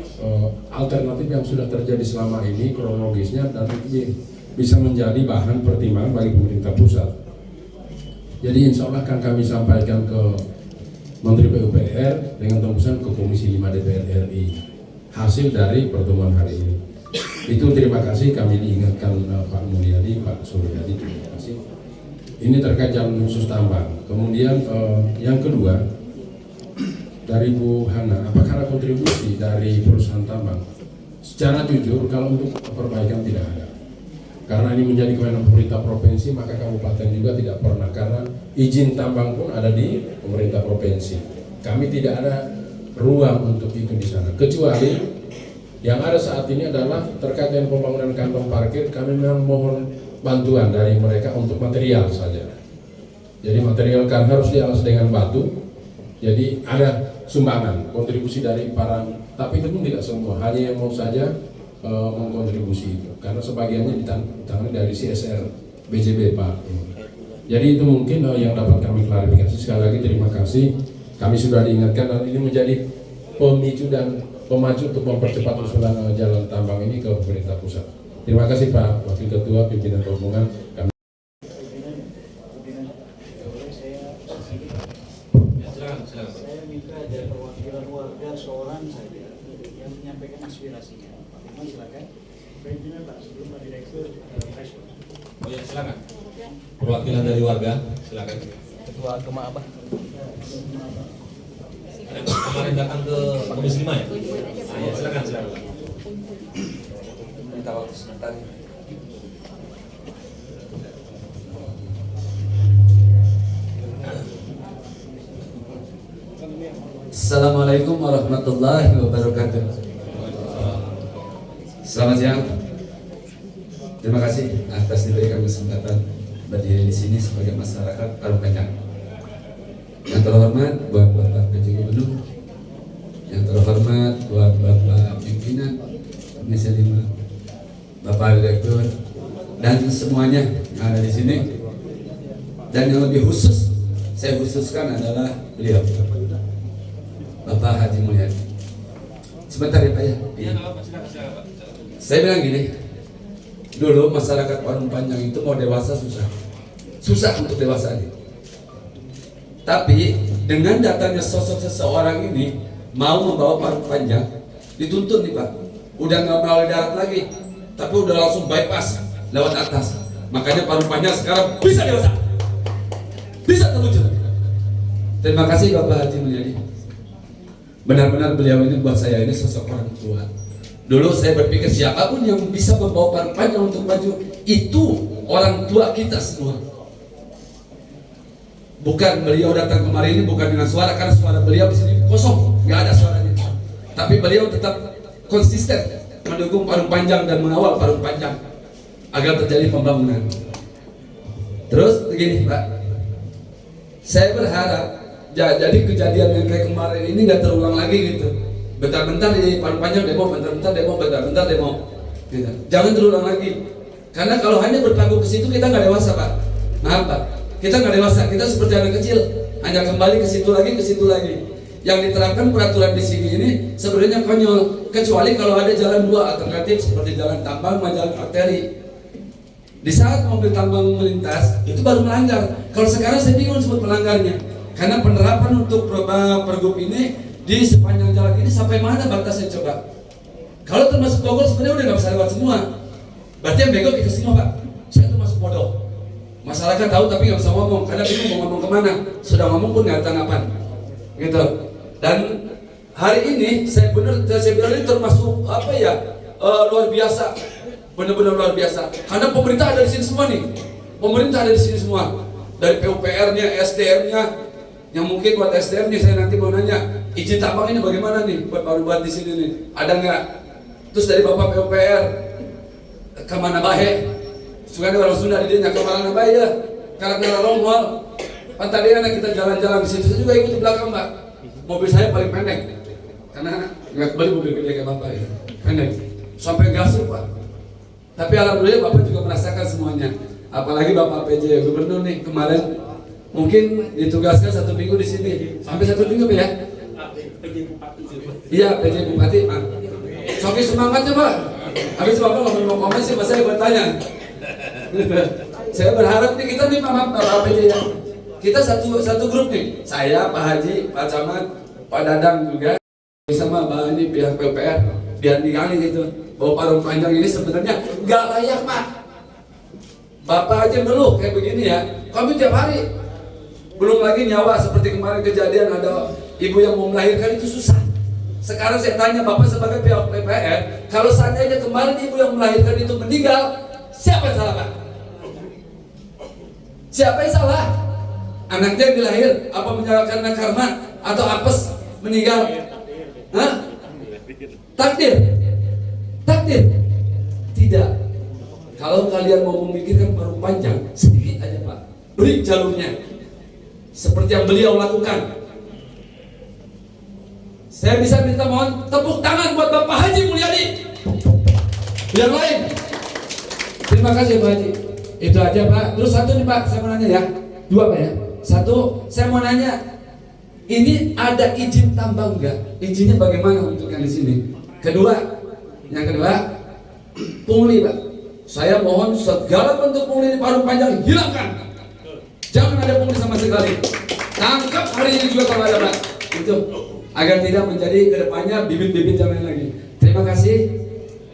alternatif yang sudah terjadi selama ini kronologisnya, dan ini bisa menjadi bahan pertimbangan bagi pemerintah pusat. Jadi insya Allah akan kami sampaikan ke Menteri PUPR dengan tembusan ke Komisi 5 DPR RI hasil dari pertemuan hari ini. Itu terima kasih kami diingatkan Pak Mulyadi, Pak Suryadi, terima kasih. Ini terkait jalan khusus tambang. Kemudian yang kedua dari Bu Hana, apakah ada kontribusi dari perusahaan tambang? Secara jujur kalau untuk perbaikan tidak ada. Karena ini menjadi kewenangan pemerintah provinsi, maka kabupaten juga tidak pernah, karena izin tambang pun ada di pemerintah provinsi. Kami tidak ada ruang untuk itu di sana. Kecuali yang ada saat ini adalah terkait dengan pembangunan kantong parkir, kami memang mohon bantuan dari mereka untuk material saja. Jadi material kan harus dialas dengan batu. Jadi ada sumbangan, kontribusi dari para, tapi itu pun tidak semua, hanya yang mau saja mengkontribusi itu. Karena sebagiannya ditangani dari CSR BJB Pak. Jadi itu mungkin yang dapat kami klarifikasi. Sekali lagi terima kasih. Kami sudah diingatkan dan ini menjadi pemicu dan pemacu untuk mempercepat usulan jalan tambang ini ke pemerintah pusat. Terima kasih Pak Wakil Ketua Pimpinan Rombongan. Kami Saya minta ada perwakilan warga seorang saja yang menyampaikan aspirasinya. Pak Firman silakan. Pimpinan Pak, sebelum Pak Direktur respon. Oh ya, silakan. Perwakilan dari warga, silakan. Ketua Kema Abah. Kemarin datang ke Komisi 5 ya? Ah, ya, silakan. Minta waktu sebentar. Assalamualaikum warahmatullahi wabarakatuh. Selamat siang. Terima kasih atas diberikan kesempatan berdiri di sini sebagai masyarakat Parung Panjang. Yang terhormat buat Bapak PJ Gubernur, yang terhormat buat Bapak Pimpinan Komisi 5, Bapak Direktur, dan semuanya yang ada di sini. Dan yang lebih khusus saya khususkan adalah beliau, Bapak Haji Mulyadi. Sebentar ya Pak ya. Saya bilang gini, dulu masyarakat Parung Panjang itu mau dewasa susah untuk dewasa ini. Tapi dengan datangnya sosok seseorang ini mau membawa Parung Panjang, dituntun nih Pak, udah nggak melalui darat lagi, tapi udah langsung bypass lewat atas. Makanya Parung Panjang sekarang bisa dewasa, bisa terwujud. Terima kasih Bapak Haji Mulyadi. Benar-benar beliau ini buat saya ini sosok orang tua. Dulu saya berpikir siapapun yang bisa membawa Parung Panjang untuk maju itu orang tua kita semua. Bukan beliau datang kemarin ini bukan dengan suara, karena suara beliau di sini kosong, nggak ada suaranya. Tapi beliau tetap konsisten mendukung Parung Panjang dan mengawal Parung Panjang agar terjadi pembangunan. Terus begini Pak, saya berharap jadi kejadian yang kayak kemarin ini nggak terulang lagi gitu. Bentar-bentar di Parung Panjang demo, bentar-bentar demo, bentar-bentar demo. Gitu. Jangan terulang lagi. Karena kalau hanya bertangguh ke situ kita nggak dewasa Pak. Maaf Pak. Kita nggak dewasa, kita seperti anak kecil, hanya kembali ke situ lagi. Yang diterapkan peraturan di sini ini sebenarnya konyol, kecuali kalau ada jalan dua alternatif seperti jalan tambang, jalan arteri. Di saat mobil tambang melintas, itu baru melanggar. Kalau sekarang saya bingung sebut pelanggarnya, karena penerapan untuk pergub ini di sepanjang jalan ini sampai mana batasnya coba? Kalau termasuk Bogor sebenarnya udah nggak bisa lewat semua. Berarti yang bego kita semua Pak. Saya tuh masuk bodoh. Masyarakat tahu tapi nggak bisa ngomong, karena bingung mau ngomong kemana. Sudah ngomong pun nggak tanggapan, gitu. Dan hari ini saya bilang ini termasuk apa ya, luar biasa, benar-benar luar biasa. Karena pemerintah ada di sini semua nih, pemerintah ada di sini semua, dari PUPR-nya, SDM-nya. Yang mungkin buat SDM nih saya nanti mau nanya, izin tambang ini bagaimana nih buat di sini nih, ada nggak? Terus dari Bapak PUPR kemana bahe? Suka ada orang Sunda di dinya kemana bahe ya? Karena Ronghol. Kan tadi anak kita jalan-jalan di situ, saya juga ikut di belakang Pak. Mobil saya paling pendek, karena nggak beli mobil gede kayak Bapak ya, pendek, sampai gasuk Pak. Tapi alhamdulillah Bapak juga merasakan semuanya. Apalagi Bapak PJ Gubernur nih kemarin, mungkin ditugaskan 1 minggu di sini, sampai 1 minggu ya? Iya, PJ Bupati Pak. Soki semangatnya Pak. Habis Bapak ngomong komen sih, saya bertanya. Saya berharap nih kita nih Pak PJ ya. Kita satu grup nih. Saya, Pak Haji, Pak Camat, Pak Dadang juga sama Pak ini pihak PUPR biar digali gitu. bahwa parung panjang ini sebenarnya nggak layak Pak. Bapak aja ngeluh kayak begini ya, kami tiap hari. Belum lagi nyawa seperti kemarin kejadian ada ibu yang mau melahirkan itu susah. Sekarang saya tanya Bapak sebagai pihak PPR, kalau seandainya kemarin ibu yang melahirkan itu meninggal, siapa yang salah Pak? Siapa yang salah? Anaknya yang dilahir, apa menyalahkan karma atau apes meninggal? Hah? Takdir? Takdir? Tidak. Kalau kalian mau memikirkan parung panjang, sedikit aja Pak, beri jalurnya seperti yang beliau lakukan. Saya bisa minta mohon tepuk tangan buat Bapak Haji Mulyadi. Yang lain, terima kasih Pak Haji. Itu aja Pak. Terus satu nih Pak, saya mau nanya ya. Dua Pak ya. Satu, saya mau nanya, ini ada izin tambang enggak? Izinnya bagaimana untuk yang di sini? Yang kedua, pungli Pak. Saya mohon segala bentuk pungli di parung panjang hilangkan. Jangan ada pungli sama sekali. Tangkap hari ini juga kalau ada Pak. Itu agar tidak menjadi kedepannya bibit-bibit yang lain lagi. Terima kasih.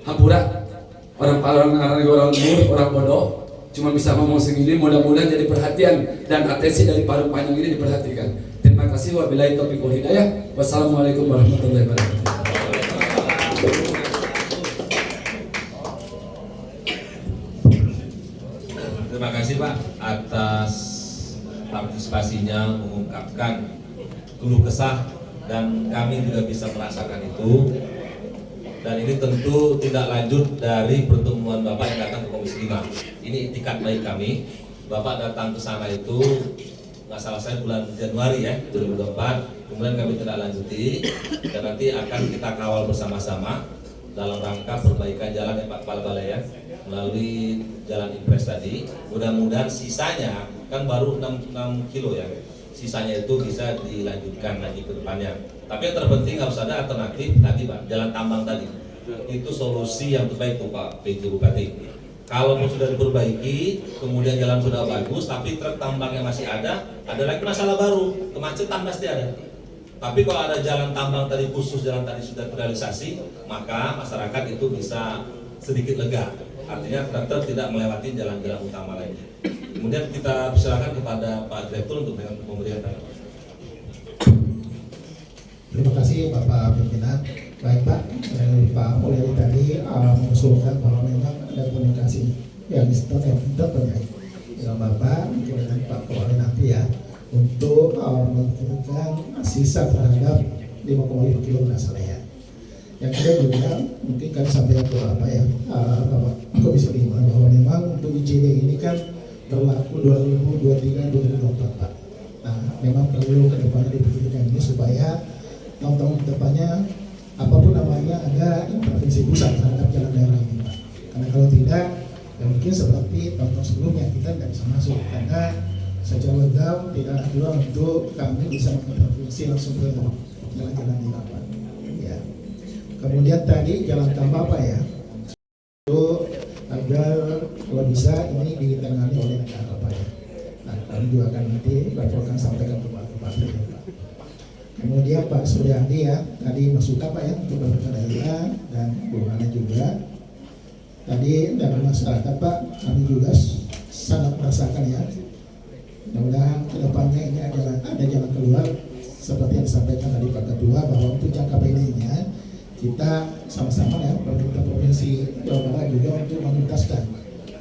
Hampura orang murid, orang bodoh cuma bisa ngomong segini. Mudah-mudahan jadi perhatian dan atensi dari parung panjang ini diperhatikan. Terima kasih. Wabillahi taufiq wal hidayah. Wassalamualaikum warahmatullahi wabarakatuh. Terima kasih Pak atas partisipasinya mengungkapkan keluh kesah dan kami juga bisa merasakan itu. Dan ini tentu tidak lanjut dari pertemuan Bapak yang datang ke Komisi 5. Ini itikat baik kami. Bapak datang ke sana itu nggak salah saya bulan Januari ya 2024. Kemudian kami tidak lanjuti dan nanti akan kita kawal bersama-sama dalam rangka perbaikan jalan ya Pak Kepala Balai ya, melalui jalan impres tadi. Mudah-mudahan sisanya kan baru 6 kilo ya, sisanya itu bisa dilanjutkan lagi ke depannya. Tapi yang terpenting harus ada alternatif tadi Pak, jalan tambang tadi. Itu solusi yang terbaik tuh Pak PJ Bupati. Kalau sudah diperbaiki, kemudian jalan sudah bagus, tapi truk tambangnya masih ada lagi masalah baru, kemacetan pasti ada. Tapi kalau ada jalan tambang tadi khusus, jalan tadi sudah terrealisasi, maka masyarakat itu bisa sedikit lega. Artinya truk tidak melewati jalan-jalan utama lainnya. Kemudian kita persilakan kepada Pak Direktur untuk memberikan tanggapan. Terima kasih Bapak Pimpinan. Baik Pak, Pak Mulyadi tadi mengusulkan bahwa memang ada komunikasi yang terbaik dengan Bapak, mungkin dengan Pak Kapolri nanti ya, untuk menentukan sisa terhadap 5,5 kilo masalah ya. Yang kedua juga mungkin kami sampaikan ke Bapak ya, Bapak Komisi 5 bahwa memang untuk IJD ini kan berlaku 2023-2024 Pak. Nah, memang perlu ke depannya dipikirkan ini supaya tahun-tahun ke depannya apapun namanya ada intervensi pusat terhadap jalan daerah ini Pak. Karena kalau tidak, ya mungkin seperti tahun-tahun sebelumnya kita tidak bisa masuk karena secara legal tidak ada ruang untuk kami bisa mengintervensi langsung ke jalan-jalan di Pak. Ya. Kemudian tadi jalan tambang Pak ya, itu agar kalau bisa ini ditangani oleh negara Pak ya. Nah, kami juga akan nanti laporkan sampaikan ke Pak Bupati. Kemudian Pak Suryadi ya, tadi masukan Pak ya untuk beberapa daerah dan Buana juga. Tadi dari masyarakat Pak, kami juga sangat merasakan ya. Mudah-mudahan kedepannya ini ada jalan keluar seperti yang disampaikan tadi Pak Ketua bahwa untuk jangka pendeknya kita sama-sama ya pemerintah provinsi Jawa Barat juga untuk menuntaskan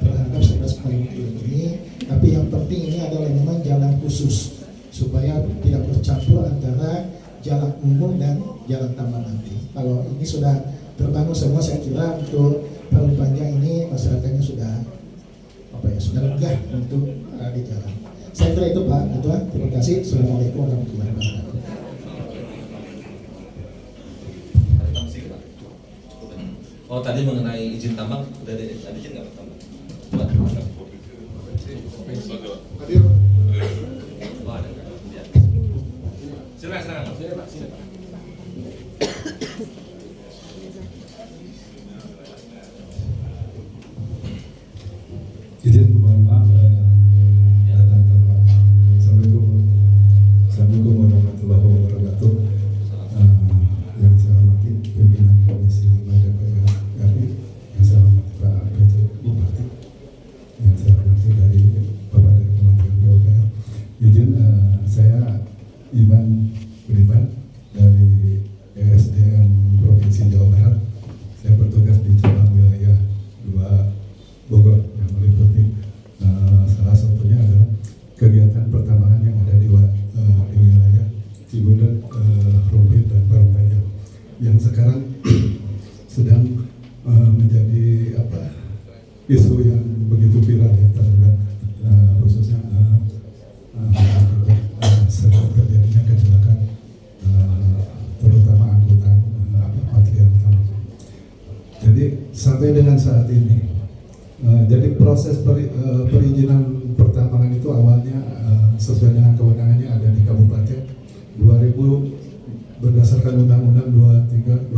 terhadap 11,5 kilo ini. Tapi yang penting ini adalah memang jalan khusus supaya tidak bercampur antara jalan umum dan jalan tambang nanti. Kalau ini sudah terbangun semua, saya kira untuk parung panjang ini masyarakatnya sudah sudah lega untuk di jalan. Saya kira itu Pak Ketua. Terima kasih. Assalamualaikum warahmatullahi wabarakatuh. Oh tadi mengenai izin tambang udah ada izin nggak Pak tambang? Hadir. Oh ada. Silakan. Izin mohon maaf datang terlambat. Assalamualaikum warahmatullahi wabarakatuh. Yang saya hormati pimpinan Komisi 5 DPR RI, sekarang sedang menjadi isu yang begitu viral ya terhadap khususnya terjadinya kecelakaan terutama angkutan material utama. Jadi sampai dengan saat ini, jadi proses perizinan pertambangan itu awalnya sesuai dengan kewenangannya ada di kabupaten 2000 berdasarkan Undang-Undang 23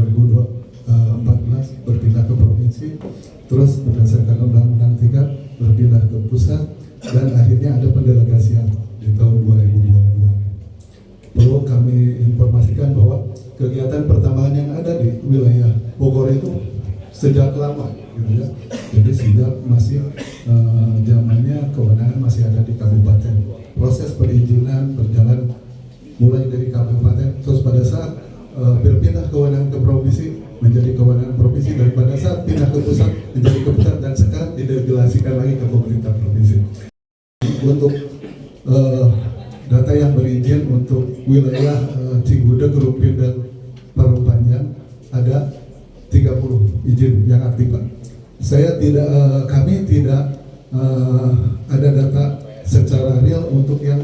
2014 berpindah ke provinsi, terus berdasarkan Undang-Undang 3 berpindah ke pusat, dan akhirnya ada pendelegasian di tahun 2022. Perlu kami informasikan bahwa kegiatan pertambangan yang ada di wilayah Bogor itu sejak lama, gitu ya. Jadi sejak masih zamannya kewenangan masih ada di kabupaten. Proses perizinan berjalan mulai dari kabupaten, terus pada saat berpindah kewenangan ke provinsi menjadi kewenangan provinsi, dan pada saat pindah ke pusat menjadi ke pusat, dan sekarang didelegasikan lagi ke pemerintah provinsi. Untuk data yang berizin untuk wilayah Cigudeg, Rupin, dan Parung Panjang ada 30 izin yang aktif, Pak. Kami tidak ada data secara real untuk yang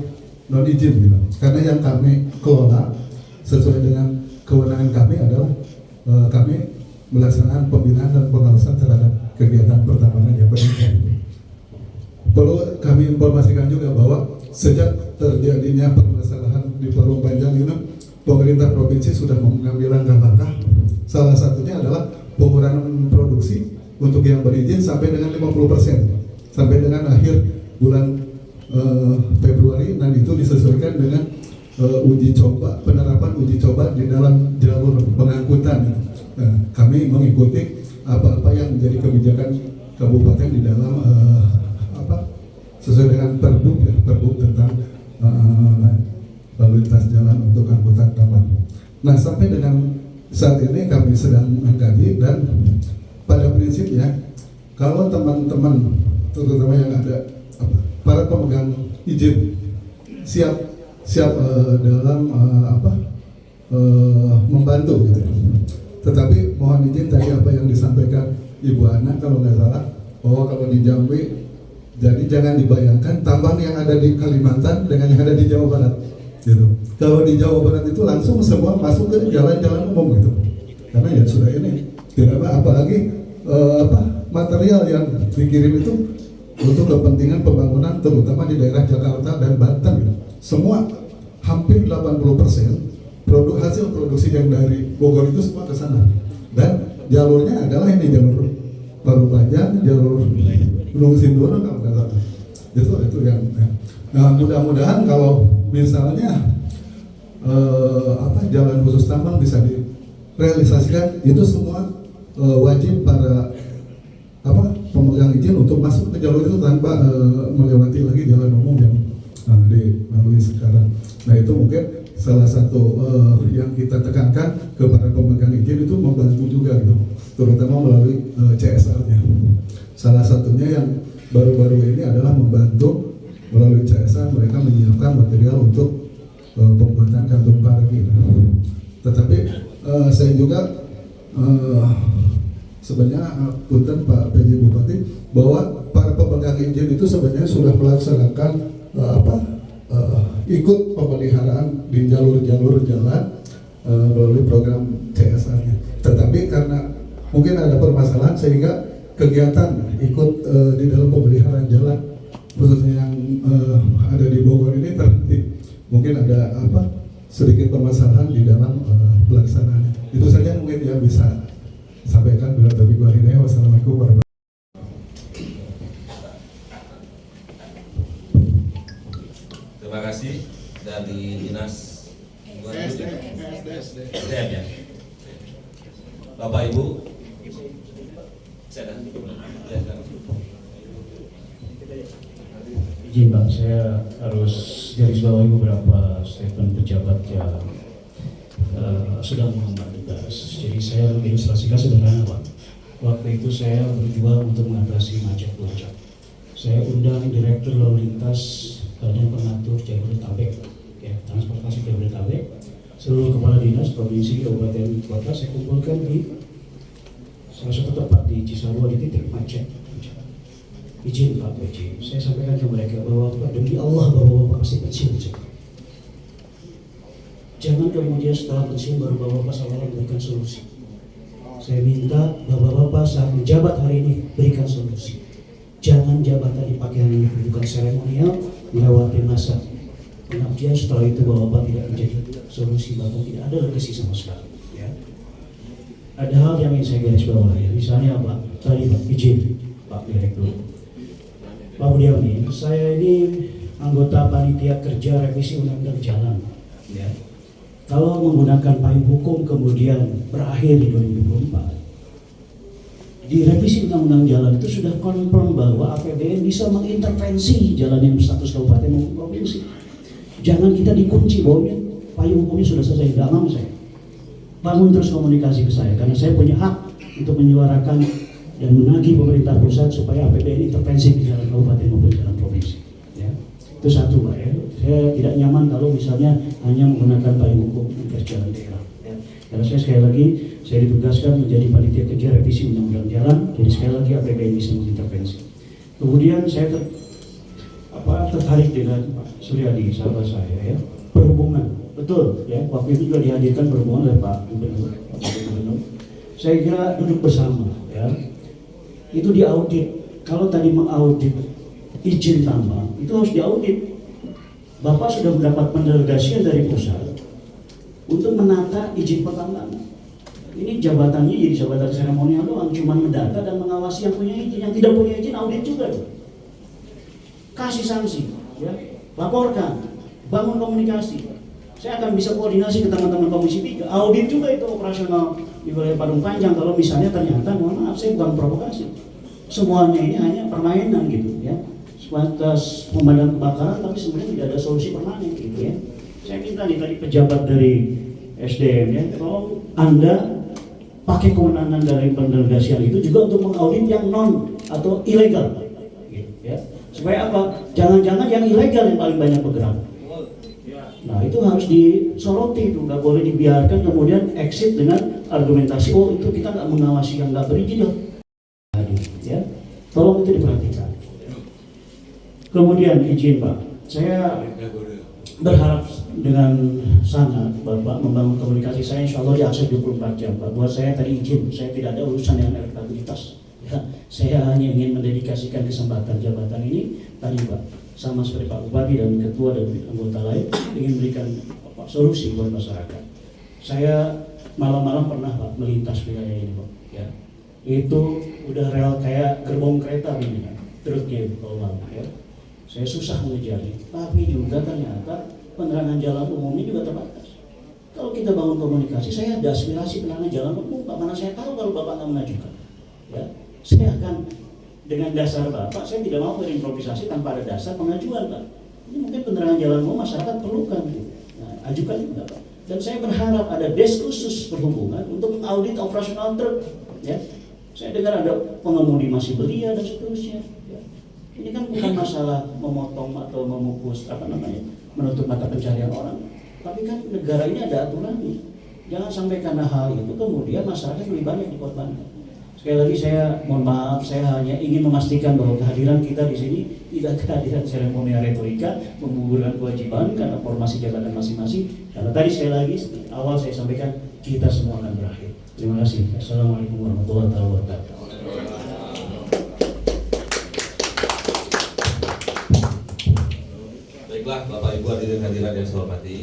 non izin, gitu. Karena yang kami kelola sesuai dengan kewenangan kami adalah kami melaksanakan pembinaan dan pengawasan terhadap kegiatan pertambangan yang berizin. Perlu kami informasikan juga bahwa sejak terjadinya permasalahan di Parung Panjang ini, pemerintah provinsi sudah mengambil langkah-langkah. Salah satunya adalah pengurangan produksi untuk yang berizin sampai dengan 50%, sampai dengan akhir bulan Februari, dan itu disesuaikan dengan penerapan uji coba di dalam jalur pengangkutan. Kami mengikuti apa yang menjadi kebijakan kabupaten di dalam sesuai dengan Perbup tentang lalu lintas jalan untuk angkutan tambang. Nah, sampai dengan saat ini kami sedang mengkaji, dan pada prinsipnya kalau teman-teman terutama yang ada para pemegang izin siap dalam membantu, gitu. Tetapi mohon izin tadi apa yang disampaikan Ibu Ana kalau nggak salah, bahwa kalau di Jambi, jadi jangan dibayangkan tambang yang ada di Kalimantan dengan yang ada di Jawa Barat, gitu. Kalau di Jawa Barat itu langsung semua masuk ke jalan-jalan umum, gitu. Karena ya sudah ini tidak apalagi material yang dikirim itu untuk kepentingan pembangunan terutama di daerah Jakarta dan Banten, gitu. Semua hampir 80% hasil produksi yang dari Bogor itu semua ke sana, dan jalurnya adalah ini jalur Parung Panjang, jalur Gunung Sindoro kalau nggak salah. Itu yang. Nah, mudah-mudahan kalau misalnya jalan khusus tambang bisa direalisasikan, itu semua wajib para pemegang izin untuk masuk ke jalur itu tanpa melewati lagi jalan umum yang dilalui sekarang. Nah, itu mungkin salah satu yang kita tekankan kepada pemegang izin itu membantu juga, gitu, terutama melalui CSR-nya. Salah satunya yang baru-baru ini adalah membantu melalui CSR mereka menyiapkan material untuk pembuatan kantung parkir. Tetapi saya juga sebenarnya punten Pak PJ Bupati bahwa para pemegang izin itu sebenarnya sudah melaksanakan ikut pemeliharaan di jalur-jalur jalan melalui program CSR-nya. Tetapi karena mungkin ada permasalahan sehingga kegiatan ikut di dalam pemeliharaan jalan khususnya yang ada di Bogor ini terhenti. Mungkin ada sedikit permasalahan di dalam pelaksanaannya. Itu saja mungkin ya bisa sampaikan. Bila taufiq wal hidayah. Wassalamualaikum warahmatullahi wabarakatuh. Terima kasih dari Dinas SDM ya. Bapak Ibu, izin Pak, saya harus garis bawahi beberapa statement pejabat yang sedang mengemban tugas. Jadi saya mengilustrasikan sederhana Pak. Waktu itu saya berjuang untuk mengatasi macet puncak. Saya undang Direktur Lalu Lintas Badan Pengatur Jabodetabek, ya, transportasi Jabodetabek. seluruh kepala dinas provinsi kabupaten kota saya kumpulkan di salah satu tempat di Cisarua di titik macet. Izin Pak PJ, saya sampaikan ke mereka bahwa demi Allah bahwa Bapak masih pensiun. Jangan kemudian setelah pensiun baru Bapak salah memberikan solusi. Saya minta Bapak saat menjabat hari ini berikan solusi. Jangan jabatan dipakai hanya untuk kedudukan seremonial, melewati masa pengabdian, setelah itu Bapak tidak menjadi solusi, bahkan tidak ada legasi sama sekali. Ya. Ada hal yang ingin saya garis bawah ya, misalnya Pak tadi Pak izin Pak Direktur. Pak Budiami, saya ini anggota panitia kerja revisi undang-undang jalan. Ya. Kalau menggunakan payung hukum kemudian berakhir di 2024, di revisi undang-undang jalan itu sudah confirm bahwa APBN bisa mengintervensi jalan yang berstatus kabupaten maupun provinsi. Jangan kita dikunci bahwa payung hukumnya sudah selesai. Tidak mau saya. Bangun terus komunikasi ke saya, karena saya punya hak untuk menyuarakan dan menagih pemerintah pusat supaya APBN intervensi di jalan kabupaten maupun jalan provinsi. Ya. Itu satu Pak ya. Saya tidak nyaman kalau misalnya hanya menggunakan payung hukum untuk jalan daerah. Ya. Karena saya sekali lagi saya ditugaskan menjadi panitia kerja revisi undang-undang jalan. Jadi sekali lagi APBN bisa mengintervensi. Kemudian saya tertarik dengan Pak Suryadi sahabat saya ya. Perhubungan. Betul ya. Waktu itu juga dihadirkan perhubungan oleh Pak Gubernur. Saya kira duduk bersama ya. Itu diaudit. Kalau tadi mengaudit izin tambang, itu harus diaudit. Bapak sudah mendapat pendelegasian dari pusat untuk menata izin pertambangan. Ini jabatannya jadi jabatan seremonial doang, cuma mendata dan mengawasi yang punya izin. Yang tidak punya izin audit juga. Kasih sanksi, ya. Laporkan, bangun komunikasi. Saya akan bisa koordinasi ke teman-teman Komisi 3. Audit juga itu operasional di wilayah Parung Panjang kalau misalnya ternyata, mohon maaf saya bukan provokasi, semuanya ini hanya permainan gitu ya, sebatas pemadam kebakaran tapi sebenarnya tidak ada solusi permanen gitu ya. Saya minta nih tadi pejabat dari SDM ya, tolong Anda pakai kewenangan dari pendelegasian itu juga untuk mengaudit yang non atau ilegal gitu, ya. Supaya apa? Jangan-jangan yang ilegal yang paling banyak bergerak. Nah itu harus disoroti, itu nggak boleh dibiarkan kemudian exit dengan argumentasi oh itu kita nggak mengawasi yang nggak berizin dong. Ya, tolong itu diperhatikan. Kemudian izin Pak, saya berharap dengan sangat Bapak membangun komunikasi saya, insya Allah diakses 24 jam Pak. Buat saya tadi izin, saya tidak ada urusan dengan elektabilitas. Ya, saya hanya ingin mendedikasikan kesempatan jabatan ini tadi Pak. Sama seperti Pak Bupati dan Ketua dan anggota lain ingin berikan solusi buat masyarakat. Saya malam-malam pernah Pak melintas wilayah ini Pak. Ya, itu udah rel kayak gerbong kereta begini, truknya kalau ya. Saya susah mengejarnya, tapi juga ternyata penerangan jalan umumnya juga terbatas. Kalau kita bangun komunikasi, saya ada aspirasi penerangan jalan umum, Pak. Mana saya tahu kalau Bapak nggak mengajukan. Ya, saya akan dengan dasar Bapak, saya tidak mau berimprovisasi tanpa ada dasar pengajuan Pak. Ini mungkin penerangan jalan umum masyarakat perlukan. Nah, ajukan juga Pak. Dan saya berharap ada desk khusus perhubungan untuk mengaudit operasional truk. Ya, saya dengar ada pengemudi masih belia dan seterusnya. Ya. Ini kan bukan masalah memotong atau memupus menutup mata pencarian orang. Tapi kan negara ini ada aturannya. Jangan sampai karena hal itu kemudian masyarakat lebih banyak dikorbankan. Sekali lagi saya mohon maaf, saya hanya ingin memastikan bahwa kehadiran kita di sini tidak kehadiran seremonial retorika, menggugurkan kewajiban karena formasi jabatan masing-masing. Karena tadi sekali lagi awal saya sampaikan kita semua akan berakhir. Terima kasih. Assalamualaikum warahmatullahi wabarakatuh. Baiklah Bapak Ibu hadirin hadirat yang saya hormati,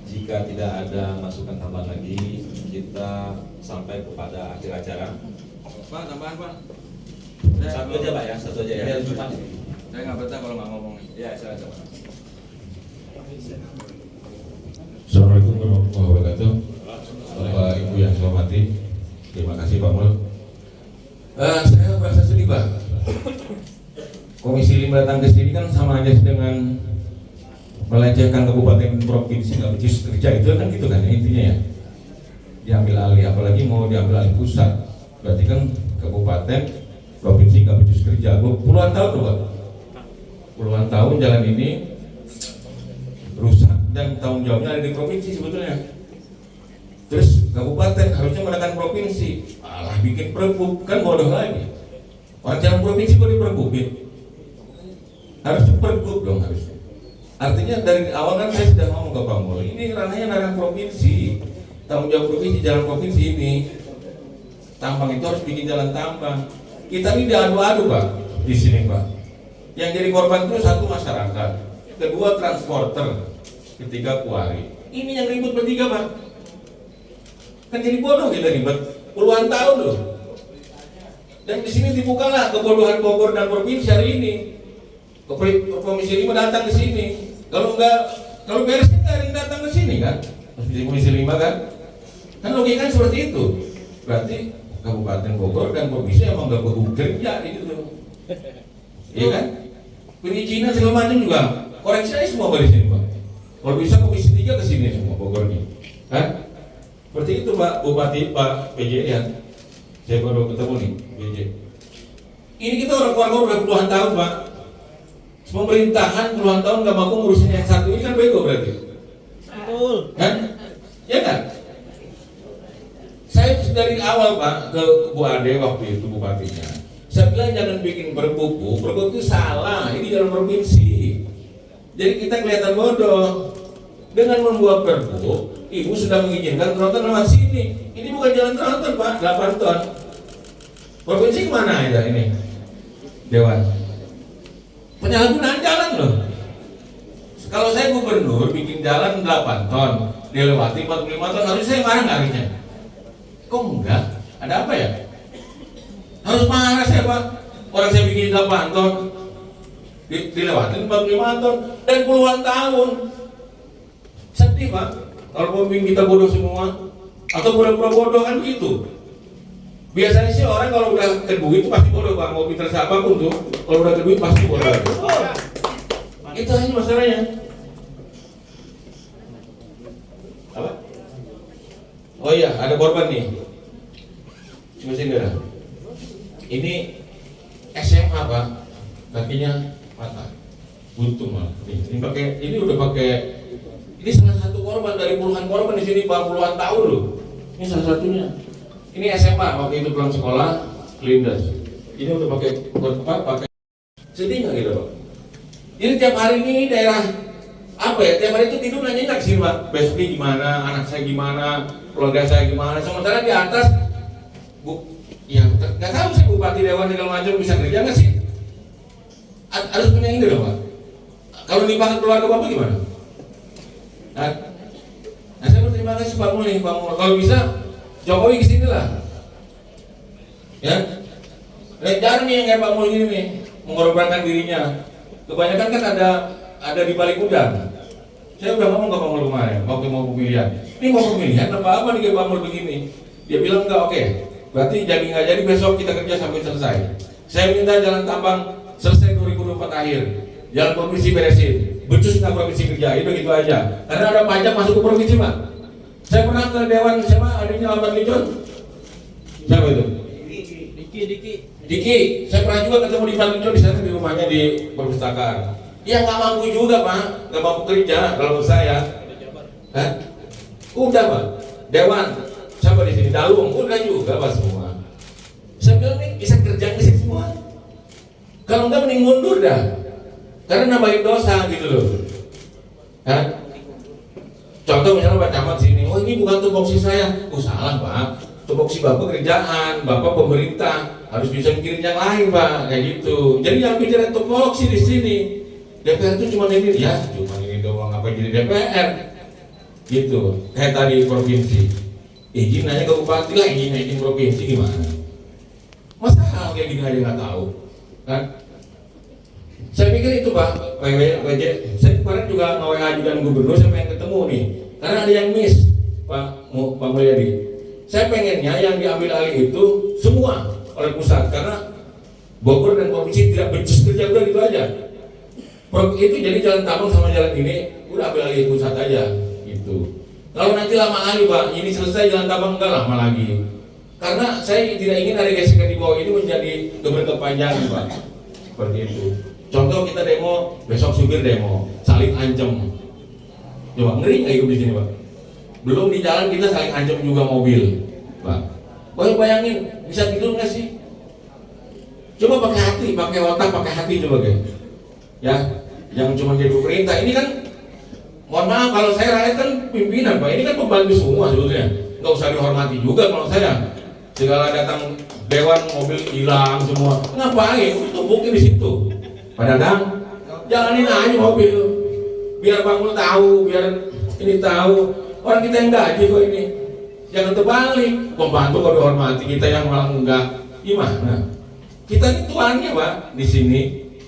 jika tidak ada masukan tambahan lagi, kita sampai kepada akhir acara. Pak, tambahan Pak. Satu aja Pak ya, satu aja ya. Biar cepat. Saya nggak betah kalau nggak ngomong. Ya, silakan. Assalamualaikum warahmatullahi wabarakatuh. Bapak Ibu yang saya hormati, terima kasih Pak Mul. Saya merasa sedih Pak. Komisi 5 datang ke sini kan sama aja dengan melecehkan kabupaten provinsi nggak becus kerja, itu kan gitu kan intinya ya. Diambil alih, apalagi mau diambil alih pusat, berarti kan kabupaten provinsi nggak becus kerja. Puluhan tahun loh Pak, puluhan tahun jalan ini rusak dan tanggung jawabnya ada di provinsi sebetulnya. Terus kabupaten harusnya menekan provinsi, malah bikin pergub, kan bodoh lagi. Orang jalan provinsi kok dipergubin? Harus pergub dong harusnya. Artinya dari awal kan saya sudah ngomong ke Pak Mul, ini ranahnya ranah provinsi, tanggung jawab provinsi, jalan provinsi ini. Tambang itu harus bikin jalan tambang. Kita ini diadu-adu Pak di sini Pak. Yang jadi korban itu satu masyarakat, kedua transporter, ketiga kuari. Ini yang ribut bertiga Pak. Kan jadi bodoh kita ribet puluhan tahun loh. Dan di sini dibukalah kebodohan Bogor dan provinsi hari ini. Komisi 5 datang ke sini. Kalau beres kan nggak ada yang datang ke sini kan? Komisi 5 kan? Kan logikanya seperti itu. Berarti Kabupaten Bogor dan provinsi emang nggak bekerja gitu loh. Iya kan? Perizinan segala macam juga koreksi aja semua di sini Pak. Kalau bisa Komisi 3 ke sini semua Bogornya. Kan? Seperti itu Pak Bupati, Pak PJ ya. Saya baru ketemu nih PJ. Ini kita orang keluarga udah puluhan tahun Pak. Pemerintahan puluhan tahun nggak mampu ngurusin yang satu ini kan bego berarti. Betul. Kan? Ya kan? Saya dari awal Pak ke Bu Ade waktu itu bupatinya. Saya bilang jangan bikin pergub itu salah. Ini jalan provinsi. Jadi kita kelihatan bodoh. Dengan membuat pergub, Ibu sudah mengizinkan tronton lewat sini. Ini bukan jalan tronton Pak, 8 ton. Provinsi kemana ya ini? Dewan. Penyalahgunaan jalan loh. Kalau saya gubernur bikin jalan 8 ton, dilewati 45 ton, harus saya marah nggak harusnya? Kok enggak? Ada apa ya? Harus marah saya Pak. Orang saya bikin 8 ton, dilewati 45 ton, dan puluhan tahun. Sedih Pak, kalau pemimpin kita bodoh semua, atau pura-pura bodoh kan gitu. Biasanya sih orang kalau udah ke duit itu pasti bodoh Pak, mau pinter siapapun tuh, kalau udah ke duit pasti bodoh. Itu hanya masalahnya. Apa? Oh iya, ada korban nih. Coba sini dah. Ini SMA Pak, kakinya patah, buntung malah. Ini udah pakai. Ini salah satu korban dari puluhan korban di sini Pak, puluhan tahun loh. Ini salah satunya. Ini SMA waktu itu pulang sekolah, kelindas. Ini udah pakai. Sedih nggak gitu Pak? Jadi tiap hari ini daerah apa ya? Tiap hari itu tidur nanya sih Pak. Besoknya gimana? Anak saya gimana? Keluarga saya gimana? Sementara di atas, ya nggak tahu sih bupati dewan segala macam bisa kerja nggak sih? Harus punya ini dong Pak. Kalau limpahan keluarga Bapak gimana? Nah, saya berterima kasih Pak Mul nih, Pak Mul. Kalau bisa Jokowi kesini lah, ya. Jarang nih yang kayak Pak Mul gini nih, mengorbankan dirinya. Kebanyakan kan ada di balik udang. Saya udah ngomong ke Pak Mul kemarin waktu mau pemilihan. Ini mau pemilihan apa nih kayak Pak Mul begini? Dia bilang enggak, oke. Berarti jadi nggak jadi besok kita kerja sampai selesai. Saya minta jalan tambang selesai 2024 akhir. Jalan provinsi beresin. Becus nggak provinsi kerja, itu gitu aja. Karena ada pajak masuk ke provinsi Pak. Saya pernah ke Dewan siapa adiknya Ahmad Lijon. Siapa itu? Diki. Saya pernah juga ketemu di Ahmad Lijon di sana di rumahnya di perpustakaan. Dia nggak mampu juga Pak, nggak mampu kerja kalau saya. Hah? Udah Pak. Dewan siapa di sini? Dalung udah juga Pak semua. Saya bilang nih bisa kerja di sini semua. Kalau nggak mending mundur dah. Karena nambahin dosa gitu loh. Kan? Contoh misalnya Pak Camat sini, oh ini bukan tupoksi saya. Oh salah Pak, tupoksi Bapak kerjaan, Bapak pemerintah harus bisa mikirin yang lain Pak, kayak gitu. Jadi jangan bicara tupoksi di sini. DPR itu cuma ini, ya cuma ini doang, apa jadi DPR? Gitu. Kayak tadi provinsi, izin nanya ke bupati lah, izin provinsi gimana? Masa hal kayak gini aja nggak tahu, kan? Saya pikir itu Pak, saya kemarin juga nge-WA juga gubernur, saya pengen ketemu nih. Karena ada yang miss Pak Mulyadi. Saya pengennya yang diambil alih itu semua oleh pusat. Karena Bogor dan provinsi tidak becus kerja, udah gitu aja. Itu jadi jalan tambang sama jalan ini, udah ambil alih pusat aja gitu. Kalau nanti lama lagi Pak, ini selesai jalan tambang enggak lama lagi. Karena saya tidak ingin ada gesekan di bawah ini menjadi keberkepanjangan Pak. Seperti itu. Contoh kita demo, besok supir demo, saling ancam. Coba ngeri nggak hidup di sini Pak? Belum di jalan kita saling ancam juga mobil, Pak. Bayangin bisa tidur nggak sih? Coba pakai hati, pakai otak, pakai hati coba guys. Ya, jangan cuma jadi pemerintah. Ini kan, mohon maaf kalau saya rakyat kan pimpinan Pak. Ini kan pembantu semua sebetulnya. Nggak usah dihormati juga kalau saya. Segala datang dewan mobil hilang semua. Ngapain? Tumpukin di situ. Padahal jalanin aja mobil. Biar Bang Mul tahu, biar ini tahu. Orang kita yang gaji kok ini. Jangan terbalik. Pembantu kok dihormati, kita yang malah enggak. Gimana? Kita ini tuannya Pak di sini.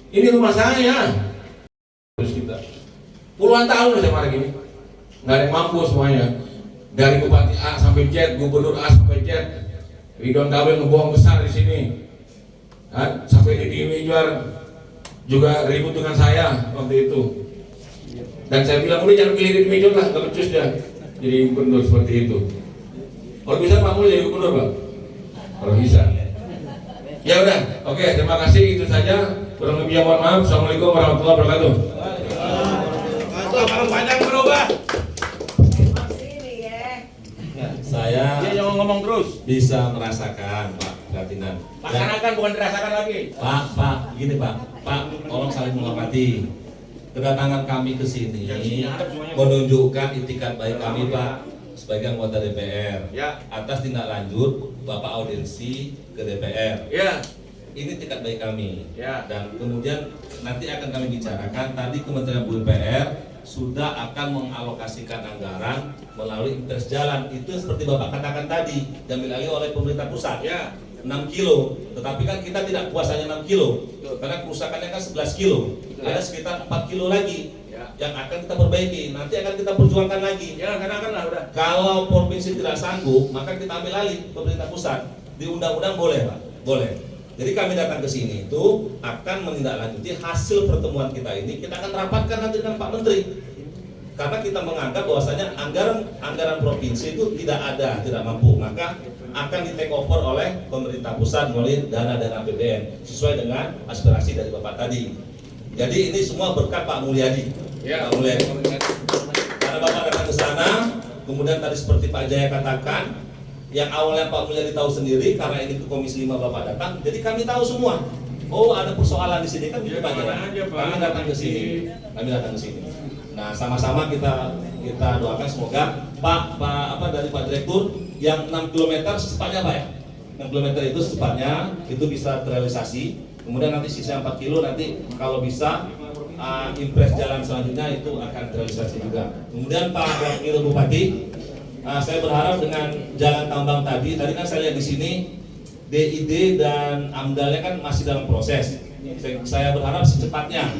Ini rumah saya. Terus kita puluhan tahun saya marah gini. Nggak ada yang mampu semuanya. Dari Bupati A sampai Z, Gubernur A sampai Z. Ridwan Kamil ngebohong besar di sini. Sampai Deddy Mizwar juga ribut dengan saya waktu itu. Dan saya bilang udah jangan pilih Deddy Mizwar lah, nggak becus dia jadi gubernur seperti itu. Kalau bisa Pak Mul jadi gubernur Pak. Kalau bisa. Ya udah, oke, terima kasih itu saja. Kurang lebih mohon maaf. Assalamualaikum warahmatullahi wabarakatuh. Panjang berubah. Saya Dia jangan ngomong terus. bisa merasakan Pak Katinan. Laksanakan bukan dirasakan lagi. Pak, gini Pak, tolong saling menghormati. Kedatangan kami ke sini menunjukkan itikat baik kami Pak sebagai anggota DPR atas tindak lanjut Bapak audiensi ke DPR. Ini itikat baik kami. Dan kemudian nanti akan kami bicarakan. Tadi Kementerian PUPR sudah akan mengalokasikan anggaran melalui impres jalan. Itu seperti Bapak katakan tadi, diambil alih oleh pemerintah pusat. 6 kilo, tetapi kan kita tidak puas hanya 6 kilo karena kerusakannya kan 11 kilo. Ada sekitar 4 kilo lagi yang akan kita perbaiki. Nanti akan kita perjuangkan lagi. Kalau provinsi tidak sanggup, maka kita ambil alih pemerintah pusat. Di undang-undang boleh Pak? Boleh. Jadi kami datang ke sini itu akan menindaklanjuti hasil pertemuan kita ini. Kita akan rapatkan nanti dengan Pak Menteri. Karena kita menganggap bahwasanya anggaran provinsi itu tidak mampu, maka akan di take over oleh pemerintah pusat melalui dana-dana APBN sesuai dengan aspirasi dari Bapak tadi. Jadi ini semua berkat Pak Mulyadi. Pak Mulyadi. Karena Bapak datang ke sana, kemudian tadi seperti Pak Jaya katakan, yang awalnya Pak Mulyadi tahu sendiri karena ini ke Komisi 5 Bapak datang, jadi kami tahu semua. Oh, ada persoalan di sini kan gitu Pak Jaya. Kami datang ke sini. Nah, sama-sama kita doakan semoga Pak dari Pak Direktur yang 6 km secepatnya Pak ya. 6 km itu secepatnya itu bisa terrealisasi. Kemudian nanti sisa 4 kilo nanti kalau bisa impres jalan selanjutnya itu akan terrealisasi juga. Kemudian Pak Wakil Bupati, saya berharap dengan jalan tambang tadi kan saya lihat di sini DID dan AMDAL-nya kan masih dalam proses. Saya berharap secepatnya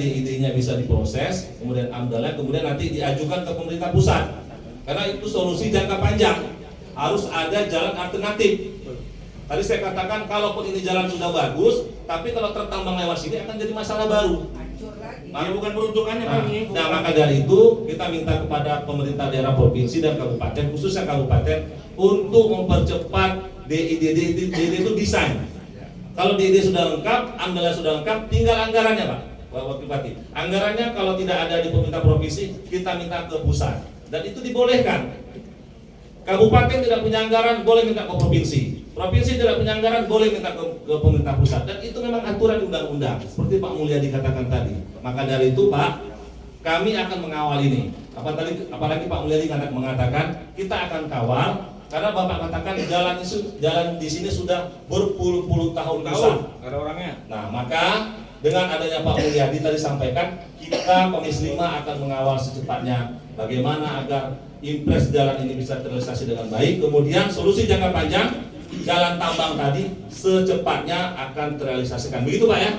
DID-nya bisa diproses, kemudian AMDAL-nya, kemudian nanti diajukan ke pemerintah pusat. Karena itu solusi jangka panjang. Harus ada jalan alternatif. Tadi saya katakan kalaupun ini jalan sudah bagus, tapi kalau tertambang lewat sini akan jadi masalah baru. Bukan peruntukannya Pak. Nah, maka dari itu kita minta kepada pemerintah daerah provinsi dan kabupaten, khususnya kabupaten, untuk mempercepat DID itu desain. Kalau DID sudah lengkap, AMDAL sudah lengkap, tinggal anggarannya Pak Wakil Bupati. Anggarannya kalau tidak ada di pemerintah provinsi, kita minta ke pusat. Dan itu dibolehkan. Kabupaten tidak punya anggaran, boleh minta ke provinsi. Provinsi tidak punya anggaran, boleh minta ke pemerintah pusat. Dan itu memang aturan undang-undang, seperti Pak Mulyadi katakan tadi. Maka dari itu Pak, kami akan mengawal ini. Apalagi Pak Mulyadi mengatakan kita akan kawal. Karena Bapak katakan jalan di sini sudah berpuluh-puluh tahun rusak. Ada orangnya. Nah, maka dengan adanya Pak Mulyadi tadi sampaikan, kita Komisi 5 akan mengawal secepatnya bagaimana agar impres jalan ini bisa terrealisasi dengan baik. Kemudian solusi jangka panjang, jalan tambang tadi secepatnya akan terrealisasikan. Begitu Pak ya?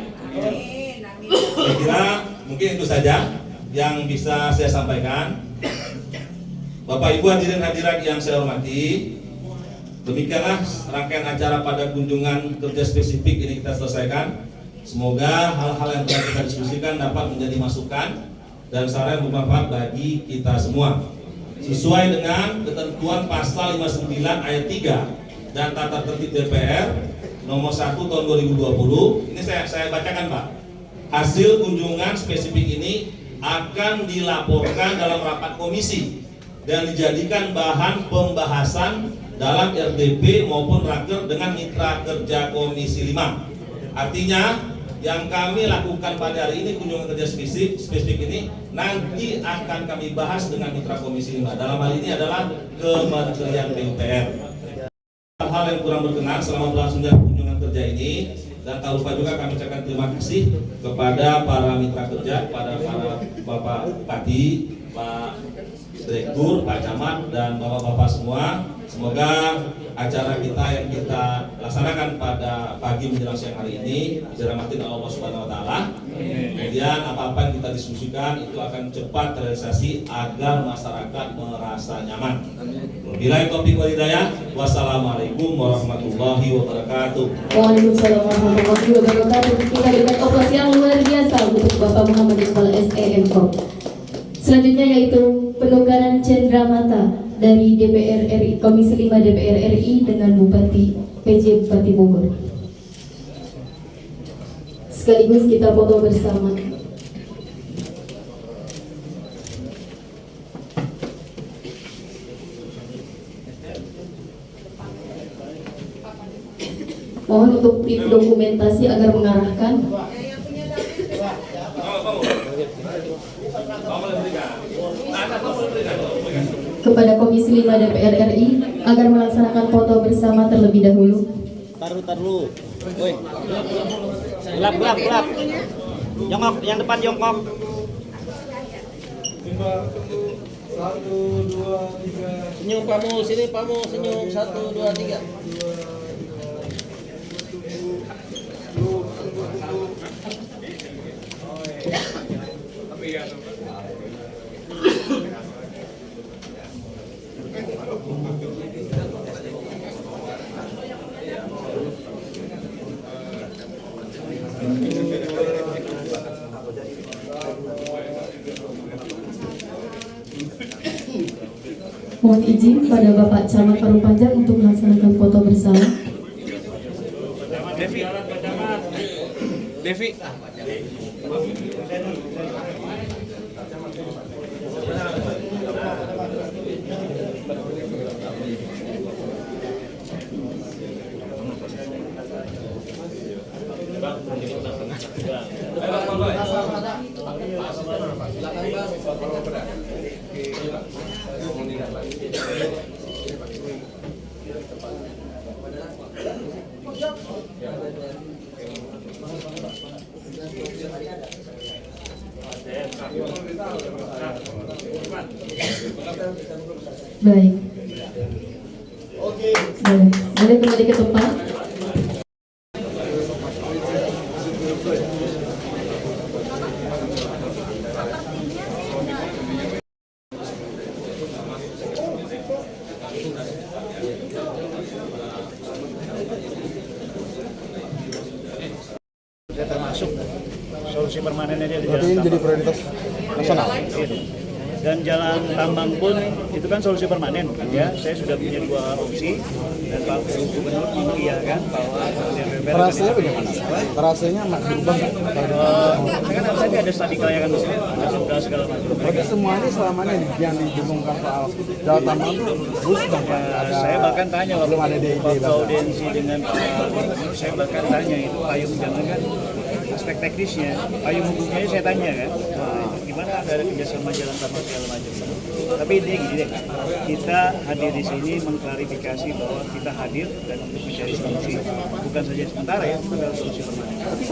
Saya kira mungkin itu saja yang bisa saya sampaikan. Bapak Ibu hadirin-hadirat yang saya hormati, demikianlah rangkaian acara pada kunjungan kerja spesifik ini kita selesaikan. Semoga hal-hal yang telah kita diskusikan dapat menjadi masukan dan saran bermanfaat bagi kita semua. Sesuai dengan ketentuan pasal 59 ayat 3 dan tata tertib DPR nomor 1 tahun 2020. Ini saya bacakan Pak. Hasil kunjungan spesifik ini akan dilaporkan dalam rapat komisi dan dijadikan bahan pembahasan dalam RDP maupun raker dengan mitra kerja Komisi 5. Artinya yang kami lakukan pada hari ini, kunjungan kerja spesifik ini nanti akan kami bahas dengan mitra Komisi 5. Dalam hal ini adalah Kementerian PUPR. Hal yang kurang berkenan selama berlangsungnya kunjungan kerja ini, dan tak lupa juga kami ucapkan terima kasih kepada para mitra kerja, pada para Bapak Bupati, Pak Direktur, Pak Camat, dan Bapak-Bapak semua. Semoga acara kita yang kita laksanakan pada pagi menjelang siang hari ini dirahmati oleh Allah Subhanahu wa taala. Kemudian apa-apa yang kita diskusikan itu akan cepat terrealisasi agar masyarakat merasa nyaman. Wabillahi taufiq wal hidayah. Wassalamualaikum warahmatullahi wabarakatuh. Waalaikumsalam warahmatullahi wabarakatuh. Kita berikan operasi yang luar biasa untuk Bapak Muhammad Iqbal SE Menko. Selanjutnya yaitu penukaran cenderamata dari DPR RI, Komisi 5 DPR RI dengan Bupati PJ Bupati Bogor. Sekaligus kita foto bersama. Mohon untuk tim dokumentasi agar mengarahkan. Kepada Komisi 5 DPR RI agar melaksanakan foto bersama terlebih dahulu. Taruh. Woi. Gelap. Jongkok, yang depan jongkok. 1, 2, 3. Senyum Pamu, sini Pamu, senyum 1, 2, 3. Mohon izin pada Bapak Camat Parung Panjang untuk melaksanakan foto bersama. Devi. Baik. Boleh kembali ke tempat. Sudah termasuk solusi permanennya dia di Berarti ini jadi prioritas nasional. Dan jalan tambang pun itu kan solusi permanen ya. Saya sudah punya 2 opsi dan Pak Gubernur mengiyakan bahwa DPR. Rasanya bagaimana? Rasanya berubah nggak? Kan tadi ada studi kelayakan mesin, ada segala macam. Berarti semuanya selama ini yang didengungkan soal jalan tambang itu terus dong Pak. Saya bahkan tanya belum ada waktu audiensi dengan Pak Gubernur, saya bahkan tanya itu payung jangan kan aspek teknisnya, payung hukumnya saya tanya kan. Gimana ada kerjasama jalan tambang segala macam. Tapi ini gini deh, kita hadir di sini mengklarifikasi bahwa kita hadir dan untuk mencari solusi, bukan saja sementara ya, tapi solusi permanen. Tapi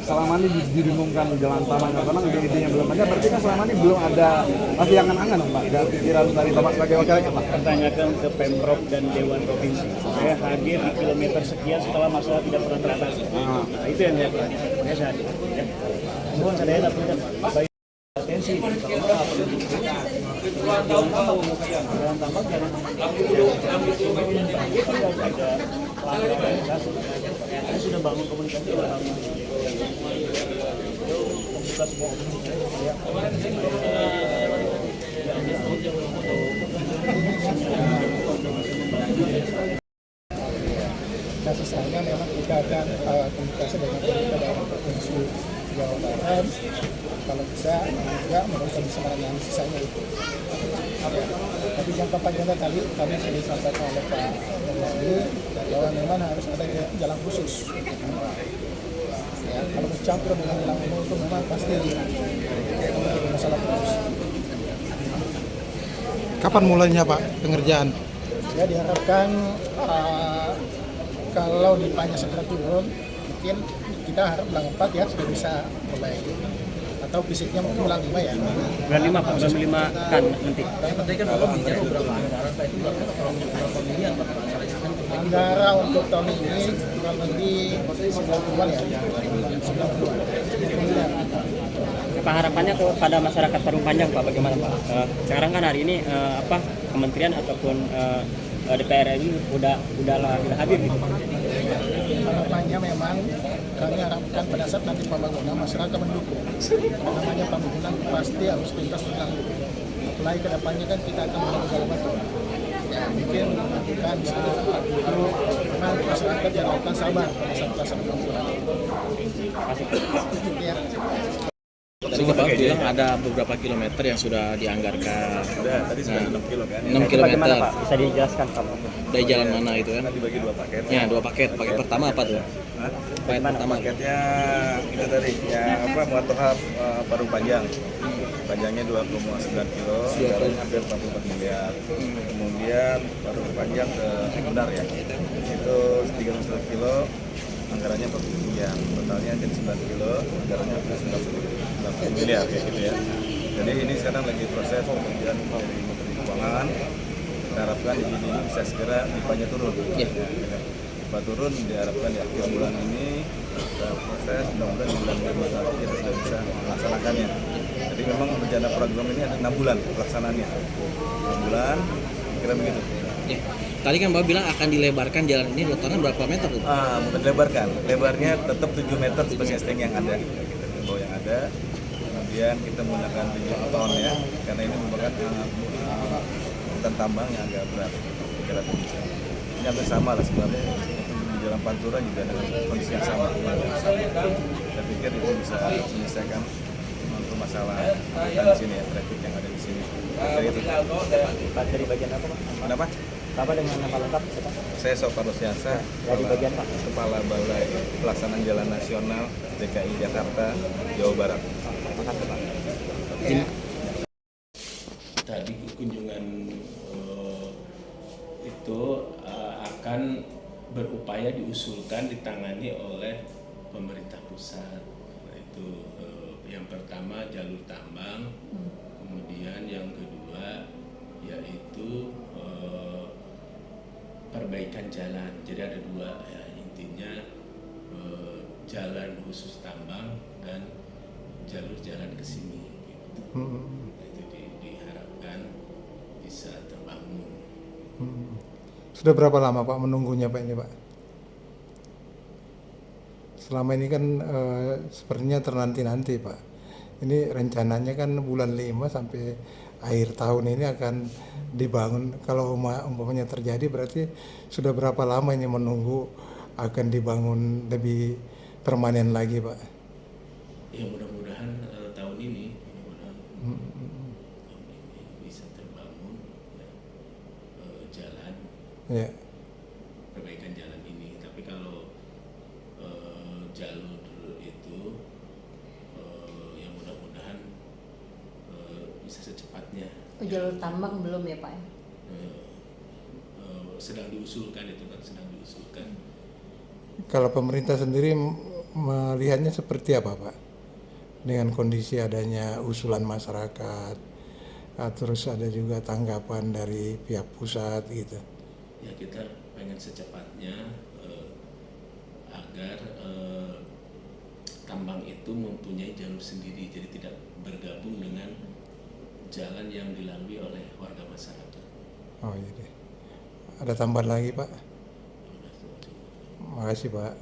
selama ini didengungkan jalan tambang ide-idenya belum ada, berarti kan selama ini belum ada masih angan-angan Pak, ada pikiran dari Bapak sebagai wakil rakyat Pak. Tanyakan ke Pemprov dan Dewan Provinsi. Saya hadir di kilometer sekian setelah masalah tidak pernah teratasi. Nah, itu yang saya perhatikan. Makanya saya hadir. Ya. Mohon saya lakukan atensi. Kalau tahu dalam tambang jangan ada saya sudah bangun komunikasi dengan membuka semua Nah, sisanya memang kita akan komunikasi dengan pemerintah daerah provinsi Jawa Barat, kalau bisa juga mereka bisa menangani sisanya itu. Tapi jangka panjangnya tadi sudah disampaikan oleh Pak Mendagri bahwa memang harus ada jalan khusus. Ya, kalau bercampur dengan jalan umum itu memang pasti masalah khusus. Kapan mulainya Pak pengerjaan? Ya diharapkan kalau dipanya segera turun, mungkin kita harap bulan 4 ya sudah bisa mulai. Atau fisiknya mungkin bulan 5 ya. Bulan 5 Pak, bulan 5 kan nanti. Tapi kan kalau bicara berapa anggaran untuk tahun ini kurang lebih 90-an ya. 90-an. Apa harapannya kepada masyarakat Parung Panjang Pak, bagaimana Pak? Sekarang kan hari ini kementerian ataupun DPR ini udah hadir gitu. Harapannya memang kami harapkan pada saat nanti pembangunan masyarakat mendukung. Namanya pembangunan pasti harus lintas bertanggung. Apalagi kedepannya kan kita akan membangun jalan batu. Ya, mungkin kan itu memang masyarakat diharapkan sabar pada saat pelaksanaan pembangunan. Ya. Tadi Bapak bilang ada beberapa kilometer yang sudah dianggarkan. Tadi sudah 6 kilo kan? 6 kilometer. Bagaimana Pak? Bisa dijelaskan Pak? Dari jalan mana itu kan? Tadi dibagi 2 paket. Ya, 2 paket. Paket pertama apa tuh? Paket pertama. Paketnya itu tadi yang Muatohab Parung Panjang. Panjangnya 2,9 kilo, jalannya hampir 44 miliar. Kemudian Parung Panjang ke Benar ya, itu 39 kilo, anggarannya 40 miliar. Totalnya jadi 9 kilo, anggarannya 90 miliar ya gitu ya. Jadi ini sekarang lagi proses pengerjaan dari Menteri Keuangan. Kita harapkan izin ini bisa segera dipanya turun. Dipa turun diharapkan di akhir bulan ini kita proses, mudah-mudahan di bulan 5 nanti kita sudah bisa melaksanakannya. Jadi memang rencana program ini ada 6 bulan pelaksanaannya. 6 bulan, kira begitu. Ya. Tadi kan Bapak bilang akan dilebarkan jalan ini totalnya berapa meter tuh? Bukan dilebarkan, lebarnya tetap 7 meter seperti STNG yang ada. Kita himbau yang ada. Kemudian kita menggunakan 7 ton ya, karena ini merupakan hutan tambang yang agak berat. Kira begitu. Ini hampir sama lah sebenarnya. Di Jalan Pantura juga dengan kondisi yang sama. Saya pikir itu bisa menyelesaikan masalah di sini ya, traffic yang ada di sini. Dari itu. Pak, dari bagian apa Pak? Kenapa? Apa dengan nama lengkap? Saya Sofar Rosyansa, dari bagian Pak? Kepala Balai Pelaksanaan Jalan Nasional DKI Jakarta, Jawa Barat. Terima kasih Pak. Tadi kunjungan itu akan berupaya diusulkan ditangani oleh pemerintah pusat. Itu yang pertama jalur tambang, kemudian yang kedua yaitu perbaikan jalan. Jadi ada 2 ya, intinya jalan khusus tambang dan jalur jalan ke sini. Gitu. Itu diharapkan bisa terbangun. Sudah berapa lama Pak menunggunya Pak ini Pak? Selama ini kan sepertinya ternanti-nanti Pak. Ini rencananya kan bulan 5 sampai akhir tahun ini akan dibangun. Kalau umpamanya terjadi berarti sudah berapa lama ini menunggu akan dibangun lebih permanen lagi Pak? Ya mudah-mudahan tahun ini bisa terbangun ya, jalan. Ya. Perbaikan jalan ini. Tapi kalau jalur itu yang mudah-mudahan bisa secepatnya. Jalur tambang belum ya Pak ya? Sedang diusulkan itu kan, sedang diusulkan. Kalau pemerintah sendiri melihatnya seperti apa Pak? Dengan kondisi adanya usulan masyarakat, terus ada juga tanggapan dari pihak pusat gitu. Ya kita pengen secepatnya agar tambang itu mempunyai jalur sendiri, jadi tidak bergabung dengan jalan yang dilalui oleh warga masyarakat. Oh iya deh. Ada tambahan lagi Pak? Makasih Pak.